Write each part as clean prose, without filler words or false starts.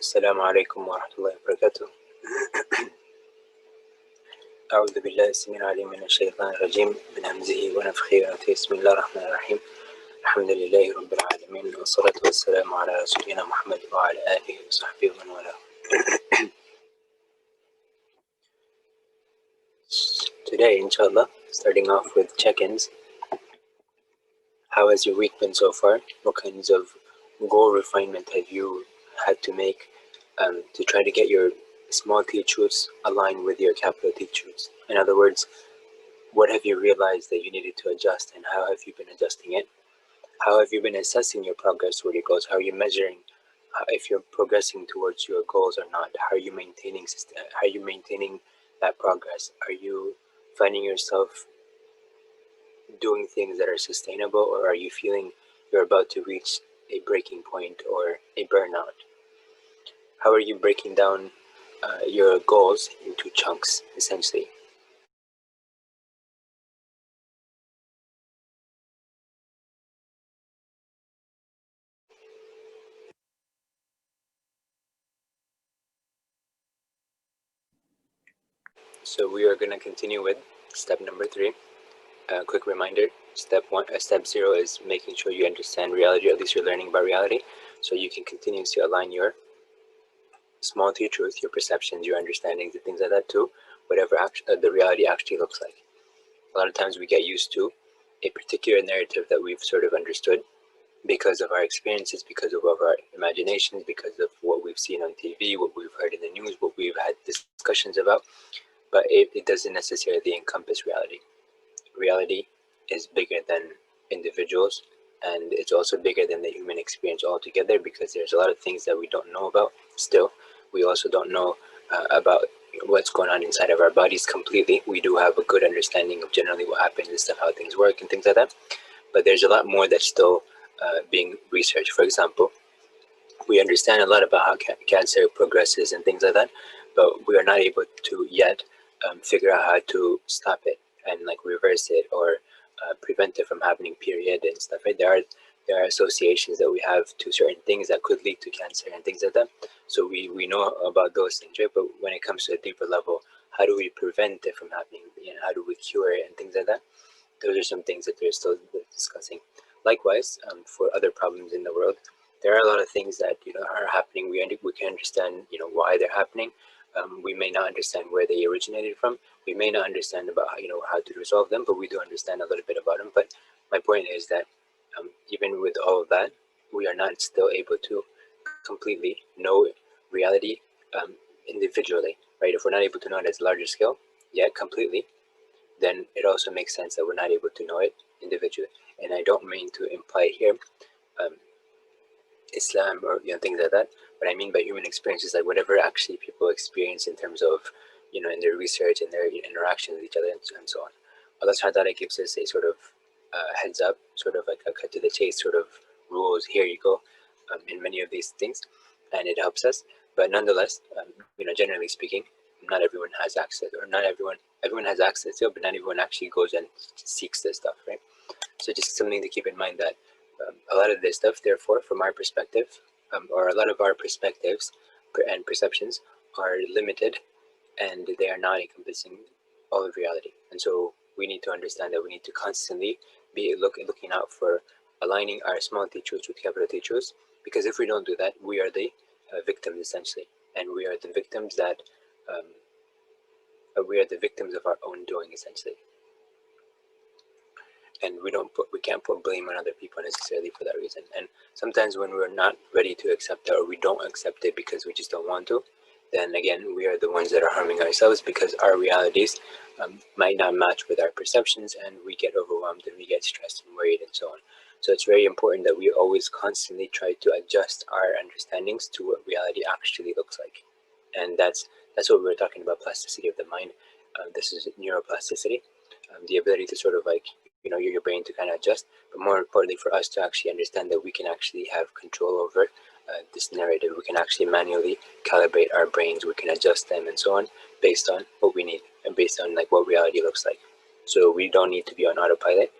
السلام عليكم ورحمة الله وبركاته. أعوذ بالله السميع العليم من الشيطان الرجيم من همزه ونفخه ونفثه. بسم الله الرحمن الرحيم. الحمد لله رب العالمين والصلاة والسلام على رسولنا محمد وعلى آله وصحبه ومن والاه. Today, inshallah, starting off with check-ins. How has your week been so far? What kinds of goal refinement have you had to make to try to get your small T truths aligned with your capital T truths? In other words, what have you realized that you needed to adjust, and how have you been adjusting it? How have you been assessing your progress toward your goals? How are you measuring if you're progressing towards your goals or not? How are you maintaining that progress? Are you finding yourself doing things that are sustainable, or are you feeling you're about to reach a breaking point or a burnout? How are you breaking down your goals into chunks, essentially? So we are going to continue with step number 3. Quick reminder, step 0 is making sure you understand reality, or at least you're learning about reality, so you can continuously align your small T truth, your perceptions, your understandings, and things like that to whatever the reality actually looks like. A lot of times we get used to a particular narrative that we've sort of understood because of our experiences, because of our imaginations, because of what we've seen on TV, what we've heard in the news, what we've had discussions about, but it doesn't necessarily encompass reality. Reality is bigger than individuals, and it's also bigger than the human experience altogether, because there's a lot of things that we don't know about still. We also don't know about what's going on inside of our bodies completely. We do have a good understanding of generally what happens and stuff, how things work and things like that, but there's a lot more that's still being researched. For example, we understand a lot about how cancer progresses and things like that, but we are not able to yet figure out how to stop it and like reverse it, or prevent it from happening, period, and stuff, right? There are associations that we have to certain things that could lead to cancer and things like that. So we know about those things, right? But when it comes to a deeper level, how do we prevent it from happening? You know, how do we cure it and things like that? Those are some things that they're still discussing. Likewise, for other problems in the world, there are a lot of things that are happening. We can understand why they're happening. We may not understand where they originated from. We may not understand about how to resolve them, but we do understand a little bit about them. But my point is that even with all of that, we are not still able to completely know reality individually, right? If we're not able to know it at a larger scale yet completely, then it also makes sense that we're not able to know it individually. And I don't mean to imply here Islam or things like that. What I mean by human experience is like whatever actually people experience in terms of in their research and their interaction with each other and so on. Allah subhanahu wa ta'ala gives us a sort of heads up, sort of like a cut to the chase sort of rules. Here you go, in many of these things, and it helps us. But nonetheless, generally speaking, not everyone has access, or not everyone has access to it, but not everyone actually goes and seeks this stuff, right? So just something to keep in mind, that a lot of this stuff, therefore, from our perspective, or a lot of our perspectives and perceptions are limited, and they are not encompassing all of reality. And so we need to understand that we need to constantly be looking out for aligning our small T truths with capital T truths, because if we don't do that, we are the victims, essentially, and we are the victims that we are the victims of our own doing, essentially. And we can't put blame on other people necessarily for that reason. And sometimes when we're not ready to accept it, or we don't accept it because we just don't want to, then again we are the ones that are harming ourselves, because our realities might not match with our perceptions, and we get overwhelmed and we get stressed and worried and so on. So it's very important that we always constantly try to adjust our understandings to what reality actually looks like. And that's what we were talking about, plasticity of the mind. This is neuroplasticity, the ability to sort of like your brain to kind of adjust, but more importantly for us to actually understand that we can actually have control over this narrative. We can actually manually calibrate our brains, we can adjust them and so on, based on what we need and based on like what reality looks like. So we don't need to be on autopilot.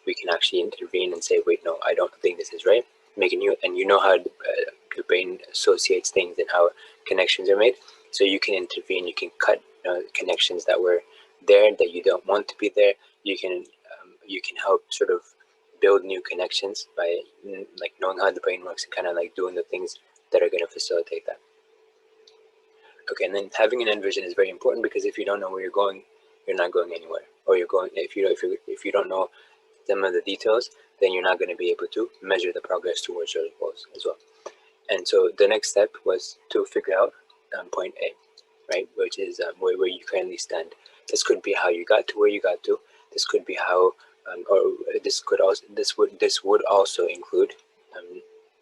We can actually intervene and say, wait, no, I don't think this is right, making you, and how your brain associates things and how connections are made. So you can intervene, you can cut connections that were there that you don't want to be there. You can help sort of build new connections by like knowing how the brain works and kind of like doing the things that are going to facilitate that. Okay, and then having an end vision is very important, because if you don't know where you're going, you're not going anywhere. Or you're going, if you don't know some of the details, then you're not going to be able to measure the progress towards your goals as well. And so the next step was to figure out point A, right, which is where you currently stand. This could be how you got to where you got to. This could be how, or this would also include.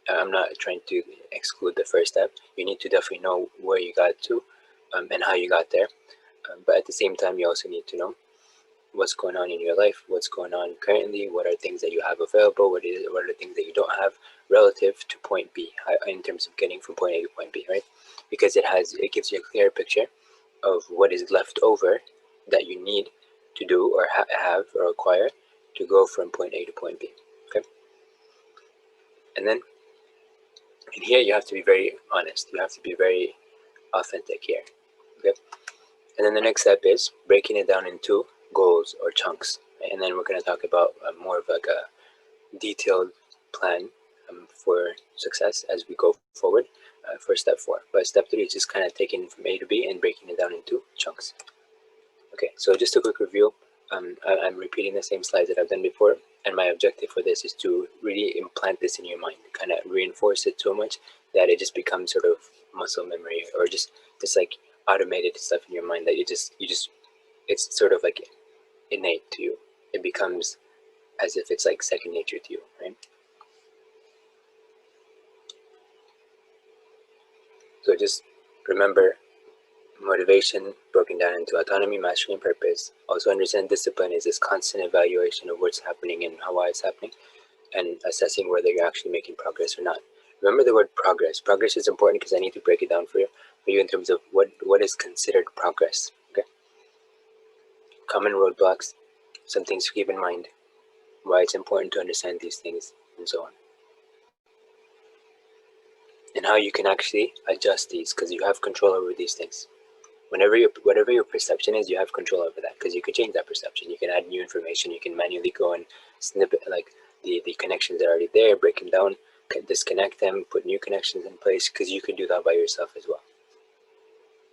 I'm not trying to exclude the first step. You need to definitely know where you got to, and how you got there. But at the same time, you also need to know what's going on in your life, what's going on currently, what are things that you have available, what are the things that you don't have relative to point B, in terms of getting from point A to point B, right? Because it gives you a clear picture of what is left over that you need to do or have or acquire to go from point A to point B. Okay, and then in here you have to be very honest. You have to be very authentic here. Okay, and then the next step is breaking it down into goals or chunks, right? And then we're going to talk about more of like a detailed plan for success as we go forward for step 4. But step 3 is just kind of taking from A to B and breaking it down into chunks. Okay, so just a quick review. I'm repeating the same slides that I've done before, and my objective for this is to really implant this in your mind, kind of reinforce it so much that it just becomes sort of muscle memory, or just like automated stuff in your mind that you just it's sort of like innate to you. It becomes as if it's like second nature to you, right? So just remember, motivation broken down into autonomy, mastery, and purpose. Also understand discipline is this constant evaluation of what's happening and why it's happening, and assessing whether you're actually making progress or not. Remember the word progress. Progress is important because I need to break it down for you in terms of what is considered progress. Okay. Common roadblocks, some things to keep in mind, why it's important to understand these things, and so on. And how you can actually adjust these, because you have control over these things. Whatever your perception is, you have control over that, because you can change that perception. You can add new information. You can manually go and snip it, like the connections that are already there, break them down, disconnect them, put new connections in place, because you can do that by yourself as well.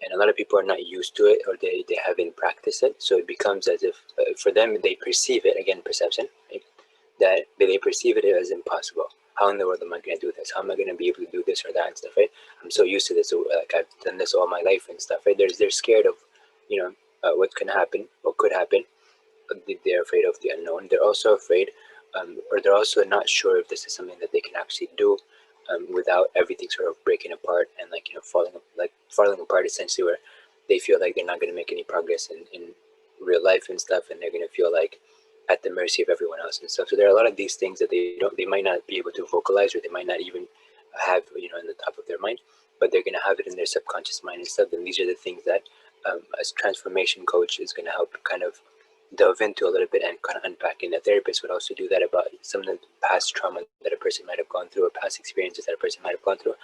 And a lot of people are not used to it, or they haven't practiced it, so it becomes as if for them, they perceive it, again, perception, right? That they perceive it as impossible. How in the world am I going to do this? How am I going to be able to do this or that and stuff, right? I'm so used to this, so like I've done this all my life and stuff, right? They're scared of, what can happen, what could happen. They're afraid of the unknown. They're also afraid, or they're also not sure if this is something that they can actually do, without everything sort of breaking apart and falling apart, essentially, where they feel like they're not going to make any progress in real life and stuff, and they're going to feel like at the mercy of everyone else and stuff. So there are a lot of these things that they might not be able to vocalize, or they might not even have in the top of their mind, but they're going to have it in their subconscious mind and stuff. And these are the things that as transformation coach is going to help kind of delve into a little bit and kind of unpack. And a therapist would also do that about some of the past trauma that a person might have gone through, or past experiences that a person might have gone through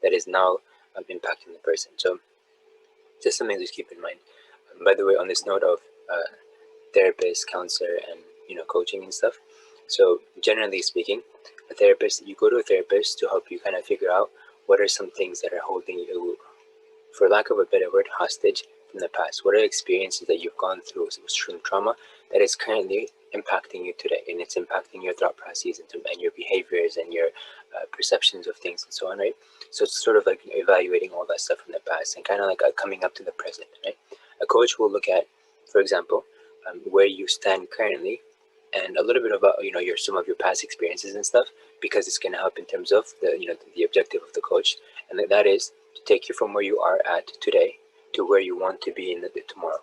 that is now impacting the person. So just something to keep in mind. By the way, on this note of therapist, counselor, and coaching and stuff, so generally speaking, you go to a therapist to help you kind of figure out what are some things that are holding you, for lack of a better word, hostage from the past. What are experiences that you've gone through from trauma that is currently impacting you today, and it's impacting your thought processes and your behaviors and your perceptions of things and so on, right? So it's sort of like evaluating all that stuff from the past and kind of like coming up to the present, right? A coach will look at, for example, where you stand currently, and a little bit about some of your past experiences and stuff, because it's going to help in terms of the objective of the coach, and that is to take you from where you are at today to where you want to be in the tomorrow.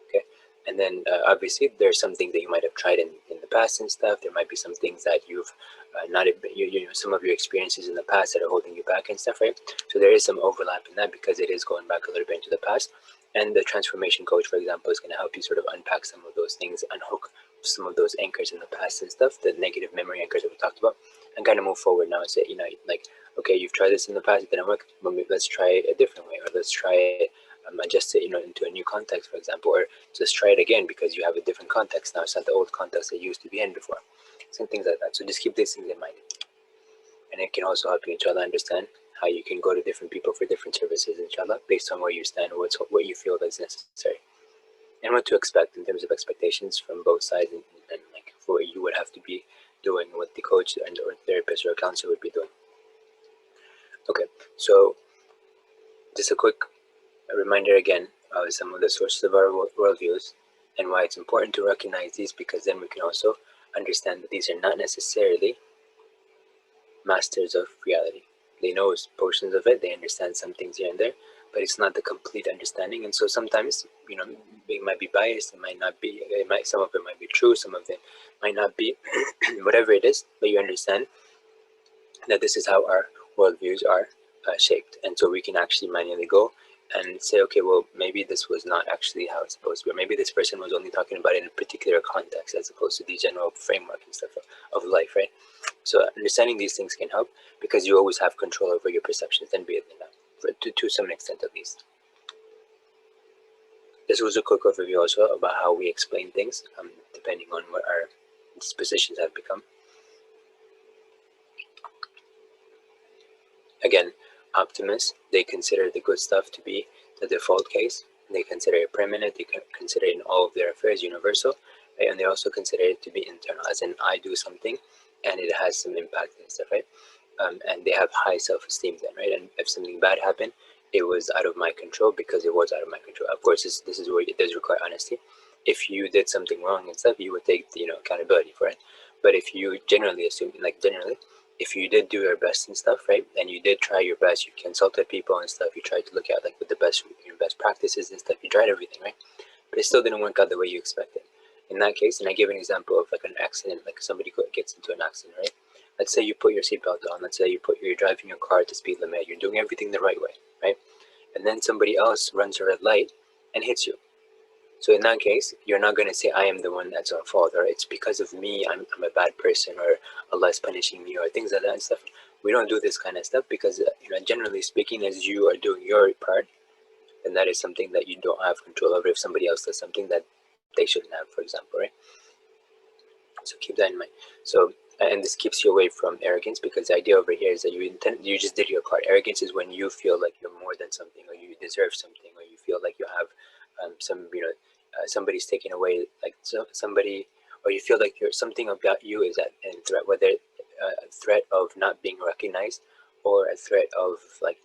Okay, and then obviously there's some things that you might have tried in the past and stuff. There might be some things that you've not some of your experiences in the past that are holding you back and stuff, right? So there is some overlap in that, because it is going back a little bit into the past. And the transformation coach, for example, is going to help you sort of unpack some of those things, unhook some of those anchors in the past and stuff, the negative memory anchors that we talked about, and kind of move forward now and say, like, okay, you've tried this in the past, it didn't work, but let's try it a different way, or let's try it, adjust it, into a new context, for example, or just try it again because you have a different context now. It's not the old context that you used to be in before. Some things like that. So just keep these things in mind. And it can also help you, inshallah, understand how you can go to different people for different services, inshallah, based on where you stand, what you feel is necessary, and what to expect in terms of expectations from both sides, and like for what you would have to be doing, what the coach and or therapist or counselor would be doing. Okay, so just a quick reminder again of some of the sources of our worldviews and why it's important to recognize these, because then we can also understand that these are not necessarily masters of reality. They know portions of it, they understand some things here and there, but it's not the complete understanding. And so sometimes, it might be biased, it might not be, some of it might be true, some of it might not be, whatever it is, but you understand that this is how our worldviews are shaped. And so we can actually manually go and say, okay, well, maybe this was not actually how it's supposed to be, or maybe this person was only talking about it in a particular context as opposed to the general framework and stuff of life, right? So understanding these things can help, because you always have control over your perceptions, and be it to some extent at least. This was a quick overview also about how we explain things, depending on what our dispositions have become. Again, optimists, they consider the good stuff to be the default case. They consider it permanent. They consider it in all of their affairs universal, right? And they also consider it to be internal, as in I do something and it has some impact and stuff, right? And they have high self-esteem then, right? And if something bad happened, it was out of my control because it was out of my control. Of course, this is where it does require honesty. If you did something wrong and stuff, you would take the accountability for it. But if you generally assume, if you did do your best and stuff, right, and you did try your best, you consulted people and stuff, you tried to look at with the best practices and stuff, you tried everything, right, but it still didn't work out the way you expected. In that case, and I give an example of an accident, like somebody gets into an accident, right? Let's say you put your seatbelt on. Let's say you're driving your car at the speed limit. You're doing everything the right way, right? And then somebody else runs a red light and hits you. So in that case, you're not going to say I am the one that's at fault, or it's because of me, I'm a bad person, or Allah is punishing me, or things like that and stuff. We don't do this kind of stuff because generally speaking, as you are doing your part, then that is something that you don't have control over. If somebody else does something that they shouldn't have, for example, right? So keep that in mind. So, and this keeps you away from arrogance, because the idea over here is that you just did your part. Arrogance is when you feel like you're more than something, or you deserve something, or you feel like you have somebody's taking away, somebody, or you feel like something about you is in threat, whether a threat of not being recognized, or a threat of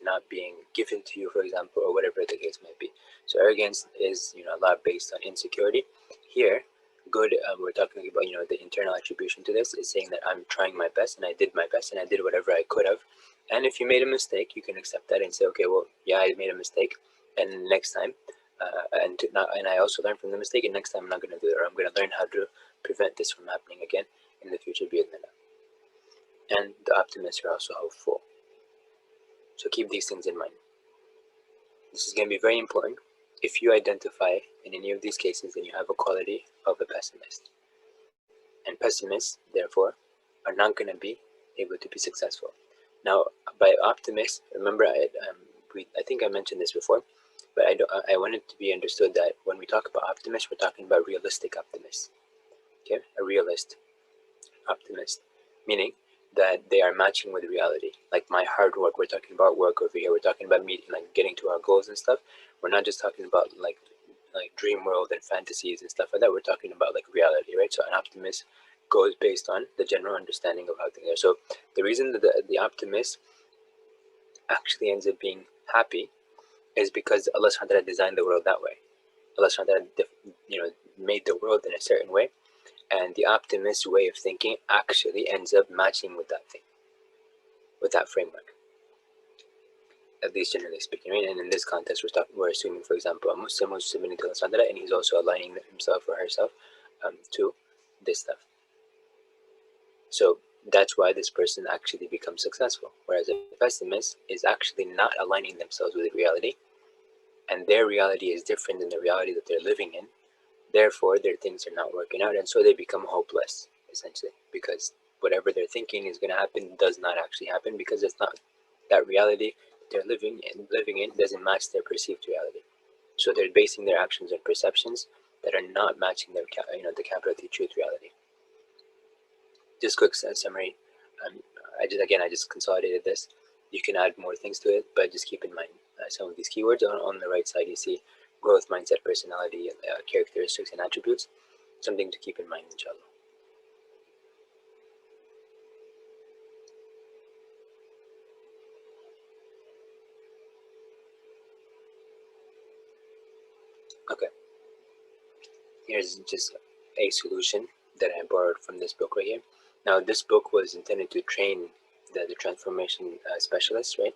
not being given to you, for example, or whatever the case might be. So arrogance is a lot based on insecurity. Here, good, we're talking about the internal attribution to this is saying that I'm trying my best, and I did my best, and I did whatever I could have. And if you made a mistake, you can accept that and say, okay, well, yeah, I made a mistake, and next time, and I also learned from the mistake, and next time I'm not going to do it, or I'm going to learn how to prevent this from happening again in the future, bi'idhnillah. And the optimists are also hopeful. So keep these things in mind. This is going to be very important. If you identify in any of these cases, then you have a quality of a pessimist. And pessimists, therefore, are not going to be able to be successful. Now, by optimist, remember, I think I mentioned this before, but I want it to be understood that when we talk about optimists, we're talking about realistic optimists. Okay, a realist optimist, meaning that they are matching with reality. Like my hard work, we're talking about work over here. We're talking about meeting, getting to our goals and stuff. We're not just talking about like dream world and fantasies and stuff like that. We're talking about reality, right? So an optimist goes based on the general understanding of how things are. So the reason that the optimist actually ends up being happy is because Allah subhanahu wa ta'ala designed the world that way. Allah subhanahu wa ta'ala made the world in a certain way, and the optimist way of thinking actually ends up matching with that thing, with that framework, at least generally speaking, right? And in this context, we're assuming, for example, a Muslim who's submitting to Allah subhanahu wa ta'ala, and he's also aligning himself or herself to this stuff. So that's why this person actually becomes successful. Whereas a pessimist is actually not aligning themselves with reality, and their reality is different than the reality that they're living in. Therefore, their things are not working out, and so they become hopeless, essentially, because whatever they're thinking is going to happen does not actually happen, because it's not that reality they're living in doesn't match their perceived reality. So they're basing their actions on perceptions that are not matching their, the capital T truth reality. Just quick summary. I just consolidated this. You can add more things to it, but just keep in mind some of these keywords. On the right side, you see growth, mindset, personality, characteristics, and attributes. Something to keep in mind, inshallah. Okay, here's just a solution that I borrowed from this book right here. Now, this book was intended to train the transformation specialists, right?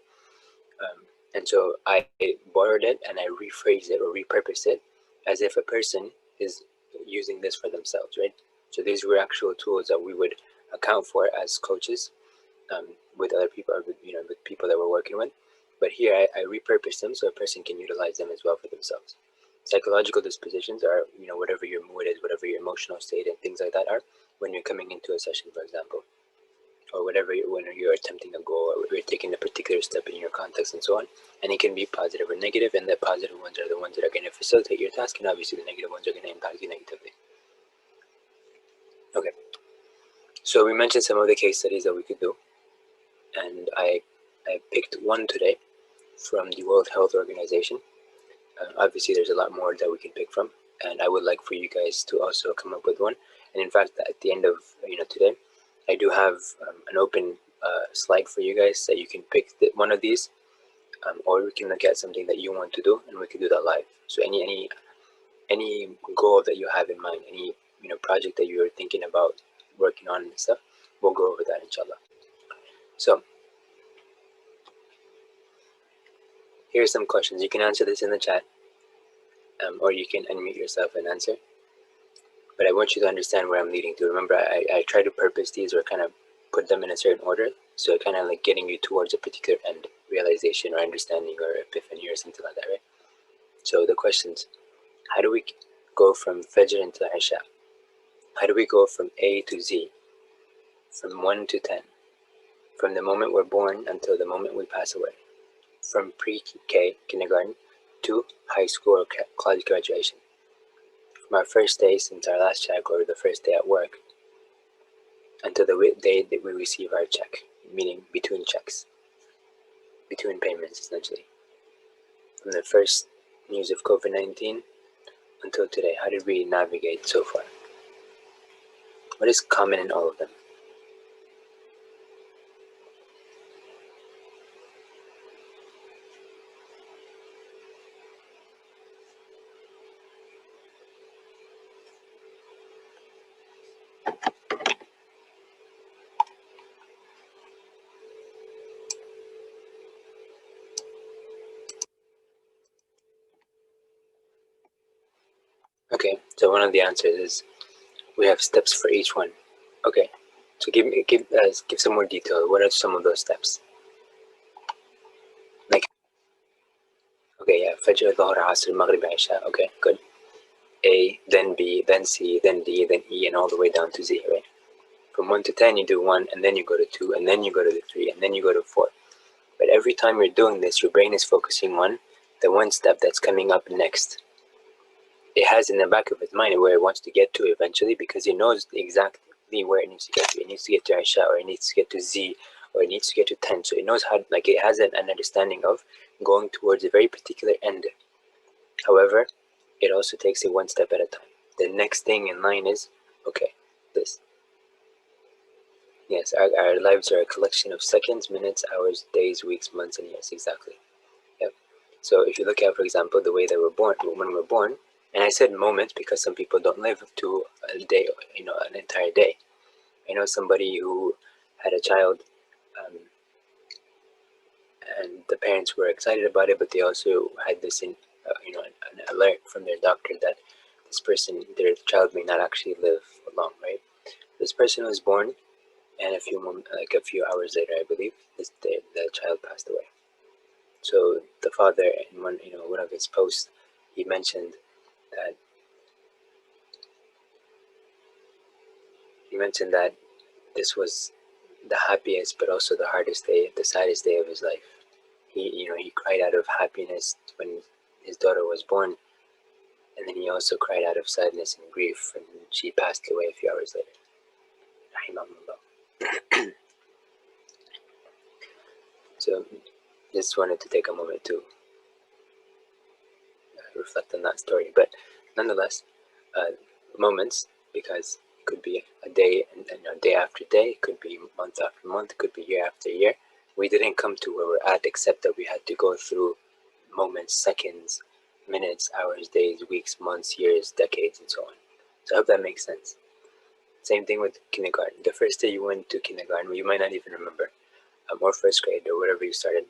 And so I borrowed it and I rephrased it or repurposed it as if a person is using this for themselves, right? So these were actual tools that we would account for as coaches with other people, or with people that we're working with. But here I repurposed them so a person can utilize them as well for themselves. Psychological dispositions are, whatever your mood is, whatever your emotional state and things like that are when you're coming into a session, for example, or whatever when you're attempting a goal or you're taking a particular step in your context and so on. And it can be positive or negative, and the positive ones are the ones that are going to facilitate your task, and obviously the negative ones are going to impact you negatively. Okay, so we mentioned some of the case studies that we could do, and I picked one today from the World Health Organization. Obviously there's a lot more that we can pick from, and I would like for you guys to also come up with one. And in fact, at the end of today, I do have an open slide for you guys that you can pick one of these, or we can look at something that you want to do, and we can do that live. So any goal that you have in mind, any project that you're thinking about working on and stuff, we'll go over that, inshallah. So here's some questions. You can answer this in the chat, or you can unmute yourself and answer. But I want you to understand where I'm leading to. Remember, I try to purpose these or kind of put them in a certain order, so kind of like getting you towards a particular end, realization or understanding or epiphany or something like that, right? So the questions: how do we go from Fajr into Isha? How do we go from A to Z, from 1 to 10, from the moment we're born until the moment we pass away, from pre-K, kindergarten, to high school or college graduation, from our first day since our last check or the first day at work until the day that we receive our check, meaning between checks, between payments essentially. From the first news of COVID-19 until today, how did we navigate so far? What is common in all of them? Okay, so one of the answers is we have steps for each one. Okay, so give some more detail. What are some of those steps? Like, okay, yeah, Fajr, Dhuhr, Asr, Maghrib, Isha. Okay, good. A, then B, then C, then D, then E, and all the way down to Z, right? From 1 to 10, you do 1, and then you go to 2, and then you go to the 3, and then you go to 4. But every time you're doing this, your brain is focusing on the one step that's coming up next. It has in the back of its mind where it wants to get to eventually, because it knows exactly where it needs to get to. It needs to get to Isha, or it needs to get to Z, or it needs to get to 10. So it knows how, like, it has an understanding of going towards a very particular end. However, it also takes it one step at a time. The next thing in line is, okay, this. Yes, our lives are a collection of seconds, minutes, hours, days, weeks, months, and years. Exactly. Yep. So if you look at, for example, the way that we're born, when we're born, and I said moments because some people don't live to a day, an entire day. I know somebody who had a child, and the parents were excited about it, but they also had this, an alert from their doctor that this person, their child, may not actually live long, right? This person was born, and a few hours later, I believe, the child passed away. So the father, in one of his posts, he mentioned that this was the happiest but also the hardest day, the saddest day of his life. He cried out of happiness when his daughter was born, and then he also cried out of sadness and grief when she passed away a few hours later. Rahimahullah. So just wanted to take a moment to reflect on that story. But nonetheless, moments, because it could be a day and day after day, it could be month after month, it could be year after year. We didn't come to where we're at, except that we had to go through moments, seconds, minutes, hours, days, weeks, months, years, decades, and so on. So I hope that makes sense. Same thing with kindergarten. The first day you went to kindergarten, you might not even remember, or first grade or whatever you started.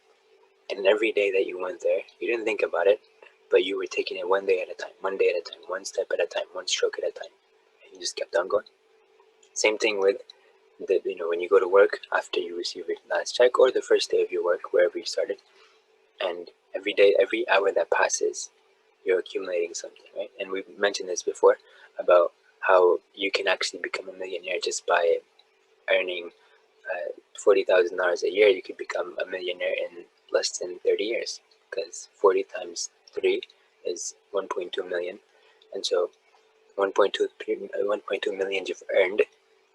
And every day that you went there, you didn't think about it, but you were taking it one day at a time, one day at a time, one step at a time, one stroke at a time. And you just kept on going. Same thing with when you go to work after you receive your last check, or the first day of your work, wherever you started. And every day, every hour that passes, you're accumulating something, right? And we've mentioned this before about how you can actually become a millionaire just by earning $40,000 a year. You could become a millionaire in less than 30 years, because 40 times 3 is 1.2 million. And so 1.2 million you've earned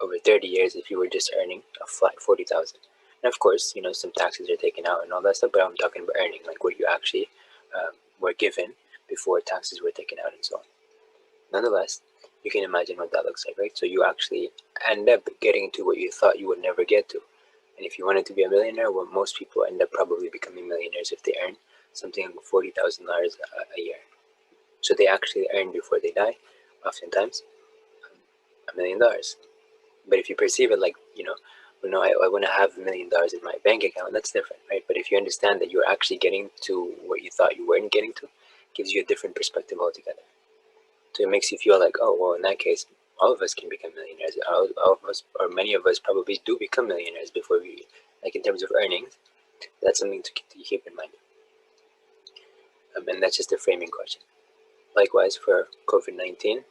over 30 years if you were just earning a flat 40,000. And of course, some taxes are taken out and all that stuff, but I'm talking about earning, like what you actually were given before taxes were taken out and so on. Nonetheless, you can imagine what that looks like, right? So you actually end up getting to what you thought you would never get to. And if you wanted to be a millionaire, well, most people end up probably becoming millionaires if they earn something like $40,000 a year. So they actually earn before they die, oftentimes, $1 million. But if you perceive it like, I want to have $1 million in my bank account, that's different, right? But if you understand that you're actually getting to what you thought you weren't getting to, it gives you a different perspective altogether. So it makes you feel like, oh, well, in that case, all of us can become millionaires. All of us, or many of us, probably do become millionaires before we, like in terms of earnings. That's something to keep in mind. And that's just a framing question. Likewise, for COVID-19,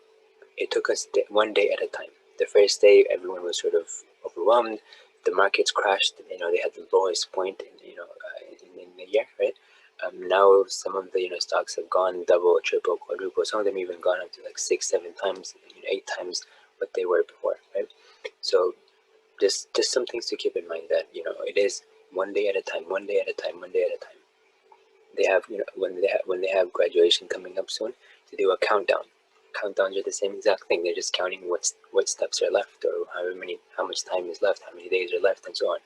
it took us one day at a time. The first day, everyone was sort of overwhelmed. The markets crashed. They had the lowest point in the year, right? Now some of the stocks have gone double, triple, quadruple. Some of them even gone up to like 6, 7 times, 8 times what they were before, right? So just some things to keep in mind, that it is one day at a time, one day at a time, one day at a time. They have when they have graduation coming up soon, to do a countdown. Countdowns are the same exact thing. They're just counting what steps are left, or how much time is left, how many days are left, and so on.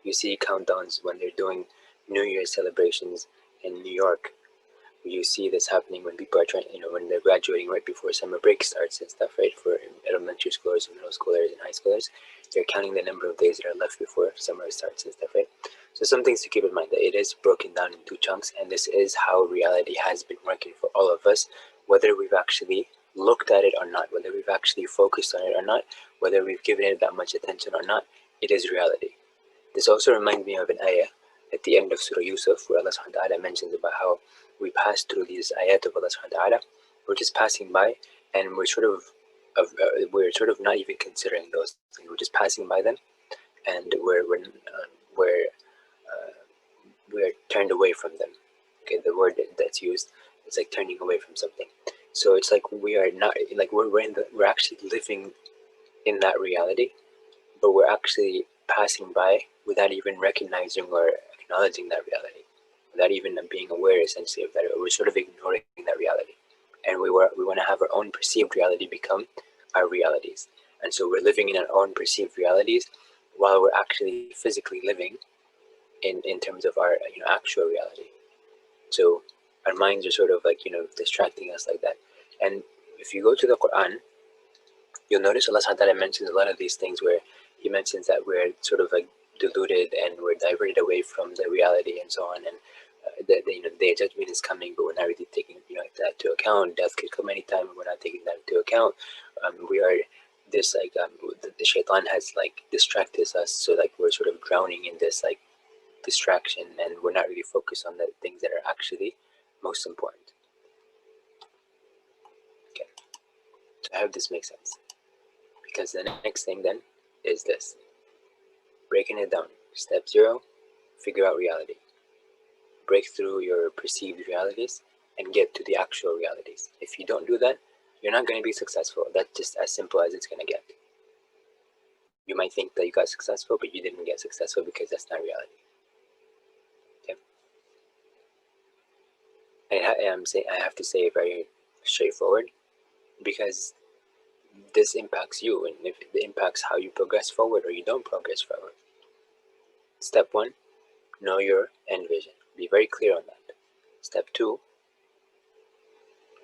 You see countdowns when they're doing New Year's celebrations in New York. You see this happening when people are trying, when they're graduating right before summer break starts and stuff, right? For elementary schoolers and middle schoolers and high schoolers, they're counting the number of days that are left before summer starts and stuff, right? So some things to keep in mind, that it is broken down into chunks, and this is how reality has been working for all of us, whether we've actually looked at it or not, whether we've actually focused on it or not, whether we've given it that much attention or not. It is reality. This also reminds me of an ayah at the end of Surah Yusuf, where Allah subhanahu wa ta'ala mentions about how we pass through these ayat of Allah subhanahu wa ta'ala. We're just passing by, and we're sort of not even considering those things. We're just passing by them, and we're turned away from them. Okay, the word that's used is like turning away from something. So it's like we are not, like we're actually living in that reality, but we're actually passing by without even recognizing or acknowledging that reality, without even being aware essentially of that. We're sort of ignoring that reality, and we want to have our own perceived reality become our realities. And so we're living in our own perceived realities while we're actually physically living in terms of our actual reality. So our minds are sort of like distracting us like that. And if you go to the Quran, you'll notice Allah subhanahu wa ta'ala mentions a lot of these things, where he mentions that we're sort of like deluded and we're diverted away from the reality and so on, and the judgment is coming, but we're not really taking that into account. Death could come anytime, and we're not taking that into account. We are this like the shaitan has like distracted us, so like we're sort of drowning in this like distraction, and we're not really focused on the things that are actually most important. Okay, so I hope this makes sense, because the next thing then is this. breaking it down. Step 0, figure out reality. Break through your perceived realities and get to the actual realities. If you don't do that, you're not going to be successful. That's just as simple as it's going to get. You might think that you got successful, but you didn't get successful because that's not reality. Okay? I have to say it very straightforward, because this impacts you, and if it impacts how you progress forward or you don't progress forward. Step 1, know your end vision. Be very clear on that. Step 2,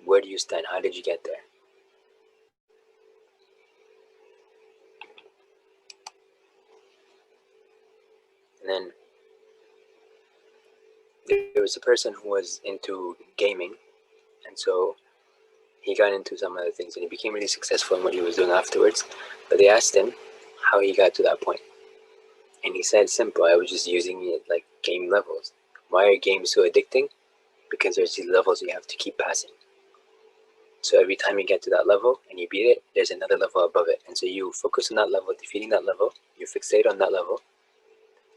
where do you stand? How did you get there? And then there was a person who was into gaming, and so he got into some other things and he became really successful in what he was doing afterwards. But they asked him how he got to that point. And he said, simple, I was just using it like game levels. Why are games so addicting? Because there's these levels you have to keep passing. So every time you get to that level and you beat it, there's another level above it. And so you focus on that level, defeating that level, you fixate on that level,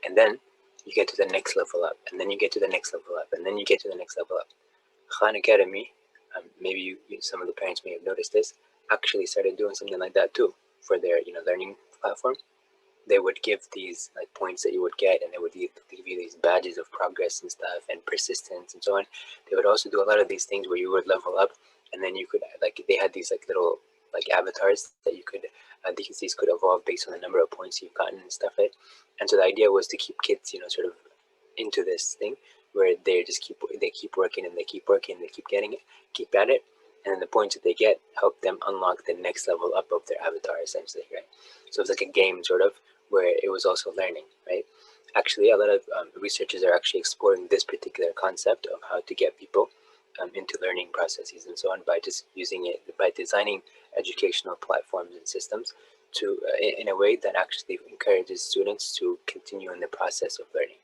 and then you get to the next level up, and then you get to the next level up, and then you get to the next level up. Khan Academy, maybe some of the parents may have noticed this, actually started doing something like that too for their learning platform. They would give these like points that you would get, and they would give you these badges of progress and stuff, and persistence and so on. They would also do a lot of these things where you would level up, and then you could they had these like little like avatars that you could these could evolve based on the number of points you've gotten and stuff, right? And so the idea was to keep kids sort of into this thing where they just keep working and they keep working and they keep getting it, keep at it, and then the points that they get help them unlock the next level up of their avatar, essentially, right? So it's like a game sort of, where it was also learning, right? Actually, a lot of researchers are actually exploring this particular concept of how to get people into learning processes and so on by just using it, by designing educational platforms and systems to in a way that actually encourages students to continue in the process of learning,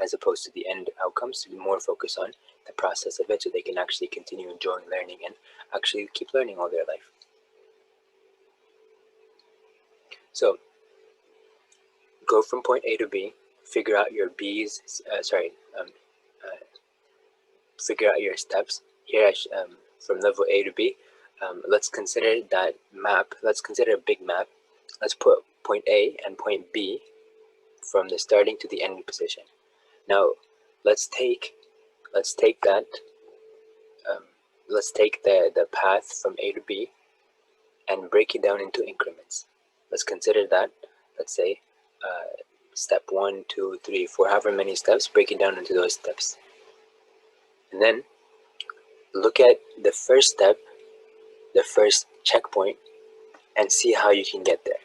as opposed to the end outcomes, to be more focused on the process of it, so they can actually continue enjoying learning and actually keep learning all their life. So go from point A to B, figure out your figure out your steps. Here, from level A to B, let's consider that map. Let's consider a big map. Let's put point A and point B from the starting to the ending position. Now, let's take that. Let's take the path from A to B and break it down into increments. Let's consider that. Let's say step 1, 2, 3, 4, however many steps. Break it down into those steps, and then look at the first step, the first checkpoint, and see how you can get there.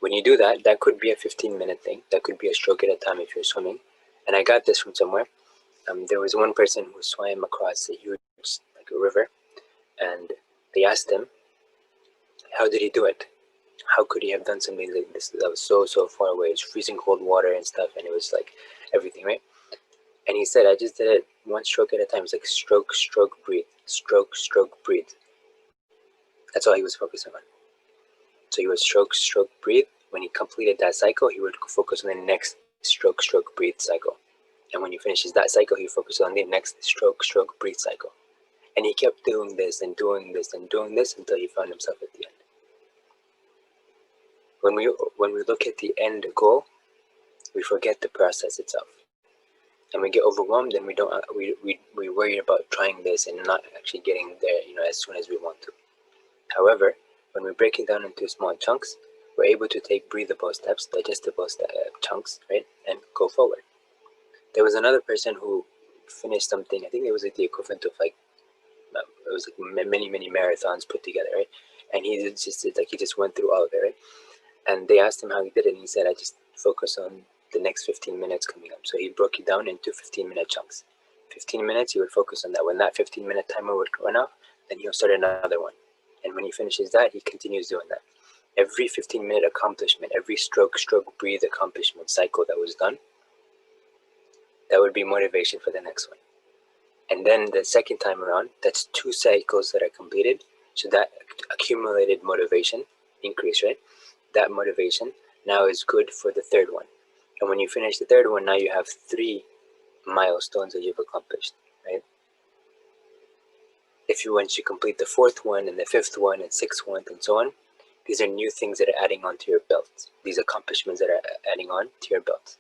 When you do that, that could be a 15-minute thing. That could be a stroke at a time if you're swimming. And I got this from somewhere. There was one person who swam across a huge a river, and they asked him, how did he do it? How could he have done something like this that was so far away? It's freezing cold water and stuff, and it was like everything, right? And he said, I just did it one stroke at a time. It's like stroke, stroke, breathe, stroke, stroke, breathe. That's all he was focusing on. So he would stroke, stroke, breathe. When he completed that cycle, he would focus on the next stroke, stroke, breathe cycle. And when he finishes that cycle, he focused on the next stroke, stroke, breathe cycle. And he kept doing this and doing this and doing this until he found himself at the end. When we look at the end goal, we forget the process itself, and we get overwhelmed, and we worry about trying this and not actually getting there, as soon as we want to. However, when we break it down into small chunks, we're able to take breathable steps, digestible chunks, right, and go forward. There was another person who finished something. I think it was like the equivalent of it was like many marathons put together, right? And he just went through all of it, right? And they asked him how he did it, and he said, I just focus on the next 15 minutes coming up. So he broke it down into 15-minute chunks. 15 minutes, he would focus on that. When that 15-minute timer would run out, then he'll start another one. And when he finishes that, he continues doing that. Every 15-minute accomplishment, every stroke, stroke, breathe accomplishment cycle that was done, that would be motivation for the next one. And then the second time around, that's 2 cycles that are completed. So that accumulated motivation increase, right? That motivation now is good for the third one. And when you finish the third one, now you have 3 milestones that you've accomplished, right? If you once you complete the 4th one and the 5th one and 6th one and so on, these are new things that are adding on to your belt. These accomplishments that are adding on to your belt.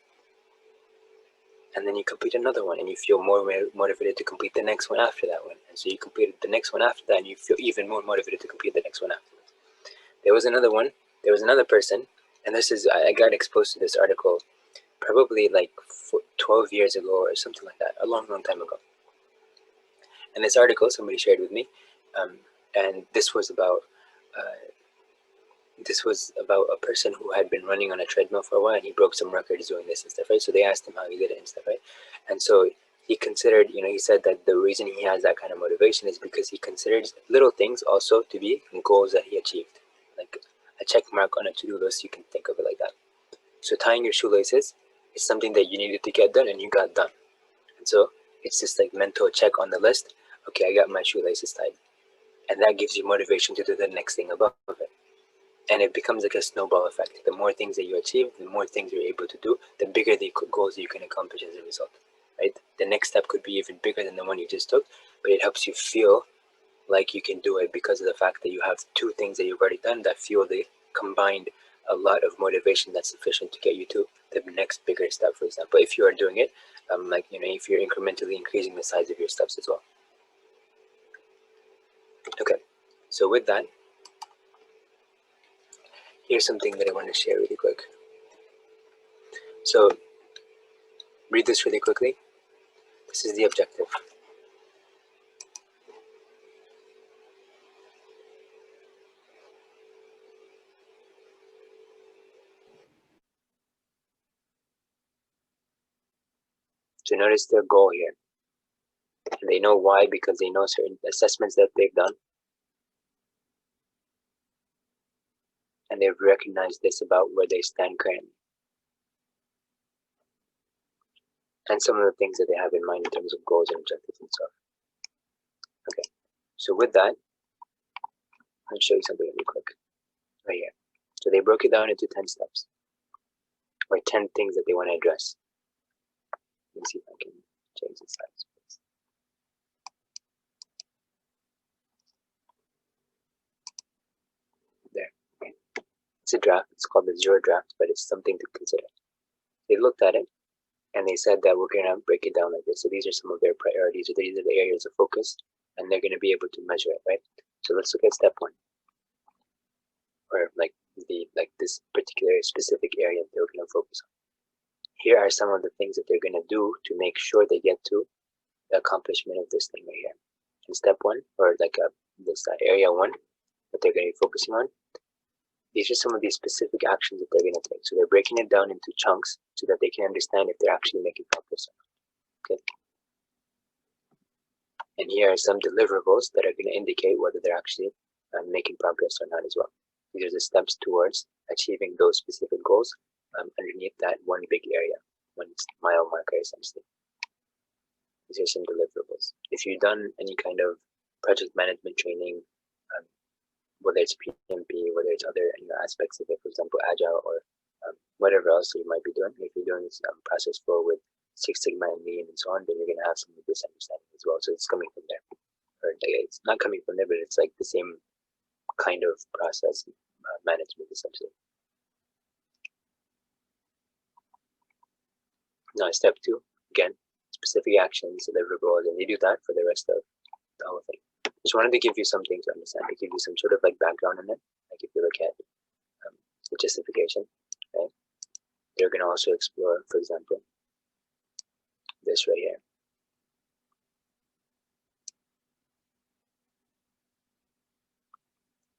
And then you complete another one and you feel more motivated to complete the next one after that one. And so you completed the next one after that and you feel even more motivated to complete the next one after that. There was another person, and I got exposed to this article probably like 12 years ago or something like that, a long time ago. And this article somebody shared with me, and this was about a person who had been running on a treadmill for a while, and he broke some records doing this and stuff, right? So they asked him how he did it and stuff, right? And so he considered, he said that the reason he has that kind of motivation is because he considers little things also to be goals that he achieved, like a check mark on a to-do list. You can think of it like that. So tying your shoelaces is something that you needed to get done and you got done. And so it's just like mental check on the list. Okay, I got my shoelaces tied. And that gives you motivation to do the next thing above it. And it becomes like a snowball effect. The more things that you achieve, the more things you're able to do, the bigger the goals you can accomplish as a result, right? The next step could be even bigger than the one you just took, but it helps you feel like you can do it because of the fact that you have 2 things that you've already done that fuel the combined a lot of motivation that's sufficient to get you to the next bigger step. For example, if you are doing it, if you're incrementally increasing the size of your steps as well. Okay, so with that, here's something that I want to share really quick. So read this really quickly. This is the objective. So notice their goal here. And they know why, because they know certain assessments that they've done. And they've recognized this about where they stand currently. And some of the things that they have in mind in terms of goals and objectives and stuff. Okay, so with that, I'll show you something really quick right here. So they broke it down into 10 steps, or 10 things that they want to address. Let me see if I can change the size. There. Okay. It's a draft. It's called the 0 draft, but it's something to consider. They looked at it and they said that we're going to break it down like this. So these are some of their priorities, or these are the areas of focus, and they're going to be able to measure it, right? So let's look at step 1, or this particular specific area that they're going to focus on. Here are some of the things that they're going to do to make sure they get to the accomplishment of this thing right here. In step 1, or this area 1 that they're going to be focusing on, these are some of these specific actions that they're going to take. So they're breaking it down into chunks so that they can understand if they're actually making progress or not. Okay. And here are some deliverables that are going to indicate whether they're actually making progress or not as well. These are the steps towards achieving those specific goals underneath that one big area, one mile marker essentially. These are some deliverables. If you've done any kind of project management training, whether it's PMP, whether it's other aspects of it, for example, Agile or whatever else you might be doing, if you're doing this process flow with Six Sigma and Lean and so on, then you're going to have some of this understanding as well. So it's coming from there. Or it's not coming from there, but it's like the same kind of process management essentially. Now step 2, again, specific actions, deliverables, and you do that for the rest of the whole thing. Just wanted to give you something to understand, to give you some sort of background on it. Like if you look at the justification, right? They're going to also explore, for example, this right here.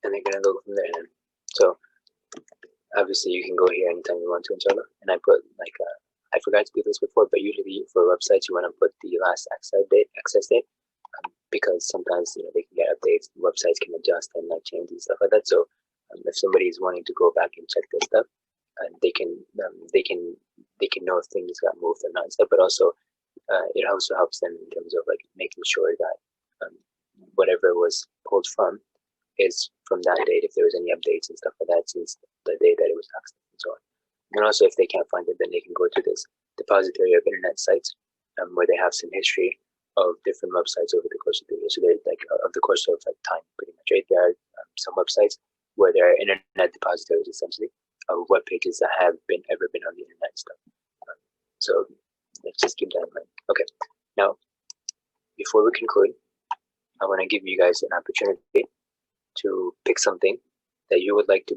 And they're going to go from there. So obviously you can go here anytime you want to, inshallah. And I put I forgot to do this before, but usually for websites you want to put the last access date, because sometimes they can get updates, websites can adjust and change and stuff like that. So if somebody is wanting to go back and check this stuff, they can know if things got moved or not and stuff. But also it also helps them in terms of making sure that whatever was pulled from is from that date, if there was any updates and stuff like that since the day that it was accessed and so on. And also, if they can't find it, then they can go to this depository of internet sites where they have some history of different websites over the course of the year. So they're like of the course of like time, pretty much, right? There are some websites where there are internet depositories essentially of web pages that have ever been on the internet and stuff. So let's just keep that in mind. Okay. Now, before we conclude, I want to give you guys an opportunity to pick something that you would like to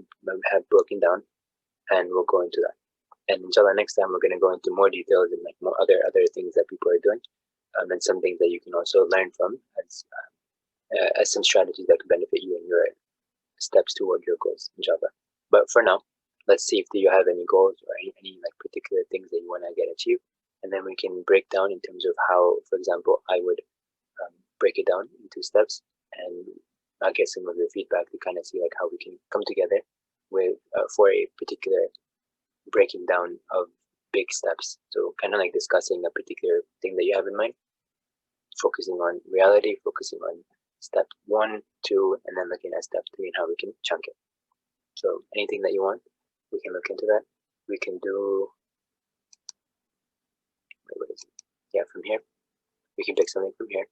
have broken down, and we'll go into that. And inshallah, next time we're going to go into more details and like more other things that people are doing, and some things that you can also learn from as some strategies that could benefit you in your steps toward your goals, inshallah. But for now, let's see if you have any goals or any like particular things that you want to get achieved, and then we can break down in terms of how, for example, I would break it down into steps, and I'll get some of your feedback to kind of see like how we can come together with for a particular breaking down of big steps. So kind of like discussing a particular thing that you have in mind, focusing on reality, focusing on step 1, 2, and then looking at step 3 and how we can chunk it. So anything that you want, we can look into that. We can do, what is it? Yeah, from here. We can pick something from here.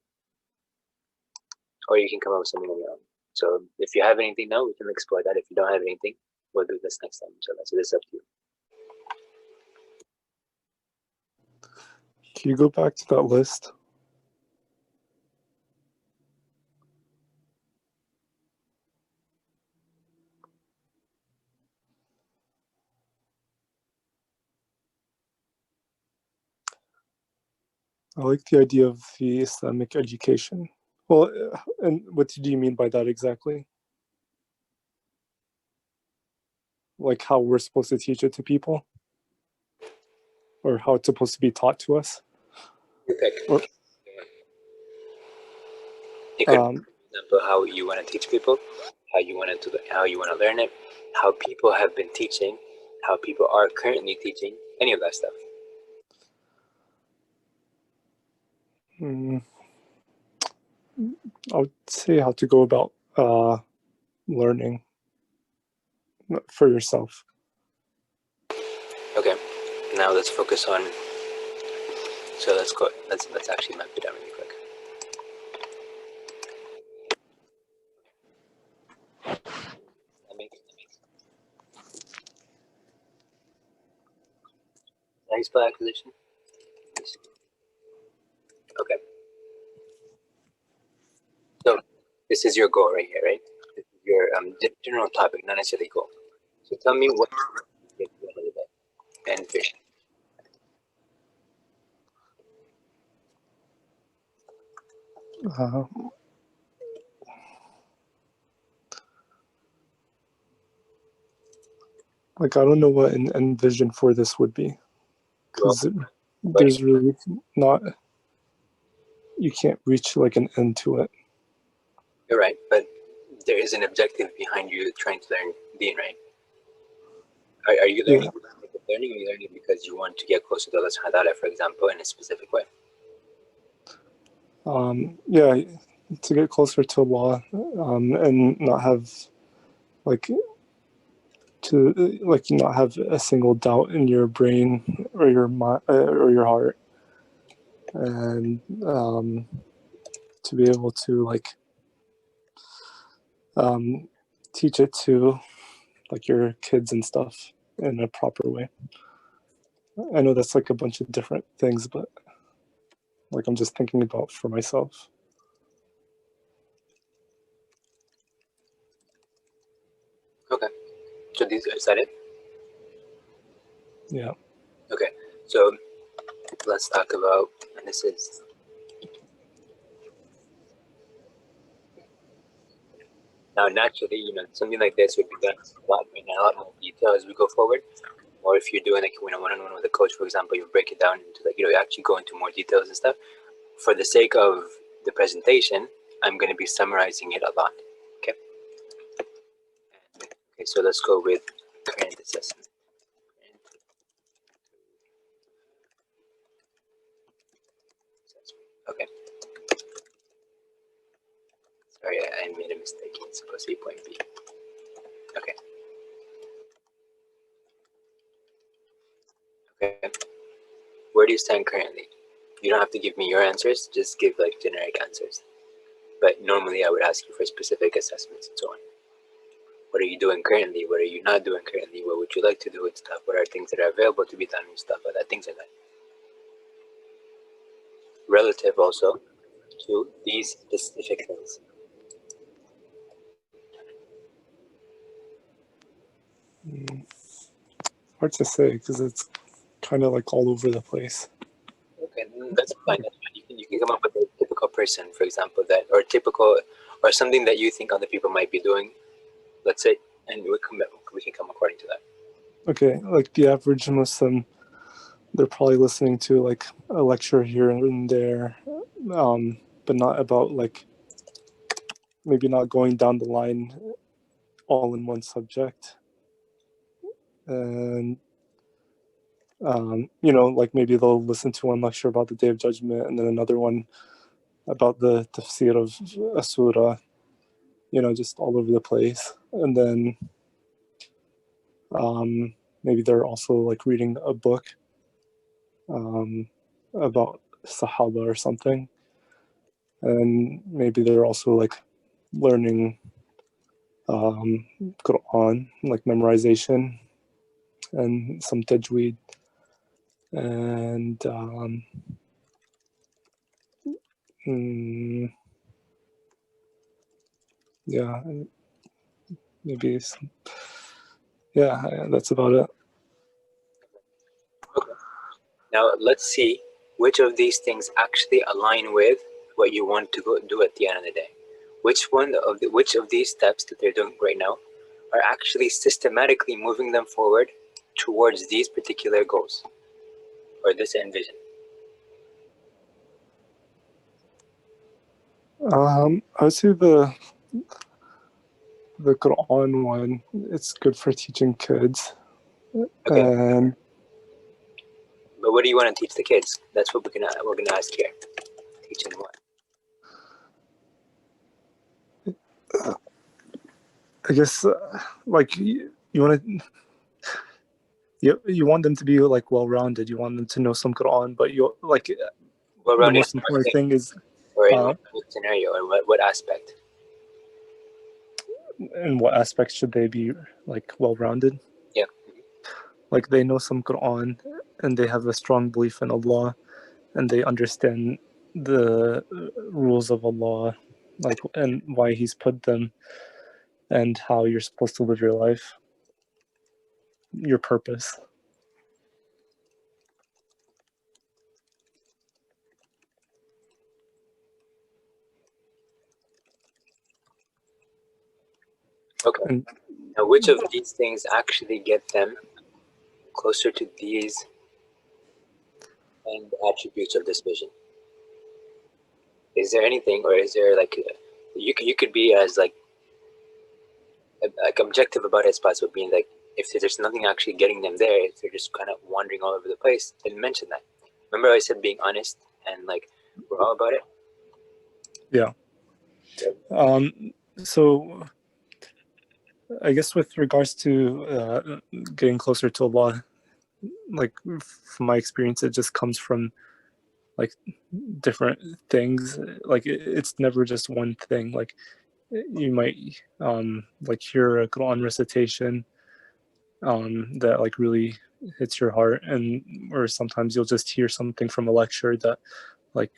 Or you can come up with something on your own. So if you have anything now, we can explore that. If you don't have anything, we'll do this next time. So this is up to you. Can you go back to that list? I like the idea of the Islamic education. Well, and what do you mean by that exactly? Like how we're supposed to teach it to people? Or how it's supposed to be taught to us? You pick. Or, you could, for example, how you want to teach people, how you want to learn it, how people have been teaching, how people are currently teaching, any of that stuff. I would say how to go about learning for yourself. Okay, now let's focus on. So let's go. Let's actually map it down really quick. How do you spell acquisition? Okay. So this is your goal right here, right? This is your general topic, not necessarily goal. So tell me what you get to the end of the day and vision. Like I don't know what an envision for this would be, because there's really not. You can't reach like an end to it. You're right, but there is an objective behind you trying to learn Deen, right? Are you learning for the sake of learning, or are you learning because you want to get closer to Allah subhanahu wa ta'ala, for example, in a specific way? Yeah, to get closer to Allah, and not have like not have a single doubt in your brain or your mind or your heart, and to be able to like teach it to like your kids and stuff in a proper way. I know that's like a bunch of different things, but like I'm just thinking about for myself. Okay. So is that it? Yeah. Okay. So let's talk about, and this is now naturally, something like this would be done in a lot more detail as we go forward. Or if you're doing like one-on-one with a coach, for example, you break it down into like you actually go into more details and stuff. For the sake of the presentation, I'm going to be summarizing it a lot. Okay. Okay. So let's go with current assessment. Okay. Sorry, I made a mistake. It's supposed to be point B. Okay. Okay. Where do you stand currently? You don't have to give me your answers, just give like generic answers. But normally I would ask you for specific assessments and so on. What are you doing currently? What are you not doing currently? What would you like to do and stuff? What are things that are available to be done and stuff like that, things like that. Relative also to these specific things. Hard to say because it's kind of like all over the place. Okay, that's fine. That's fine. You can come up with a typical person, for example, that or typical or something that you think other people might be doing. Let's say, and we can come according to that. Okay, like the average Muslim, they're probably listening to like a lecture here and there, but not about like maybe not going down the line all in one subject. And you know, like maybe they'll listen to one lecture about the Day of Judgment and then another one about the tafsir of a surah, you know, just all over the place. And then maybe they're also like reading a book about Sahaba or something. And maybe they're also like learning Quran, like memorization and some tajweed. And yeah, maybe some, yeah, that's about it. Okay. Now let's see which of these things actually align with what you want to go do at the end of the day. Which of these steps that they're doing right now are actually systematically moving them forward towards these particular goals or this end vision? I would say the Quran one. It's good for teaching kids. Okay. And But what do you want to teach the kids? That's what we're gonna ask here. Teaching what? I guess like you want to you want them to be like well-rounded. You want them to know some Quran, but you like Well, the around most important thing is or in what scenario or what aspect? in what aspects should they be like well-rounded. Yeah. Like they know some Quran and they have a strong belief in Allah and they understand the rules of Allah, like and why He's put them and how you're supposed to live your life, your purpose. Okay. And Now, which of these things actually get them closer to these end attributes of this vision? Is there anything, or is there like you could be as like objective about it as possible, being like if there's nothing actually getting them there, if they're just kind of wandering all over the place, then mention that. Remember, I said being honest and like we're all about it. yeah. So I guess with regards to getting closer to Allah, like from my experience, it just comes from like different things. Like it's never just one thing. Like you might like hear a Quran recitation that like really hits your heart, and or sometimes you'll just hear something from a lecture that like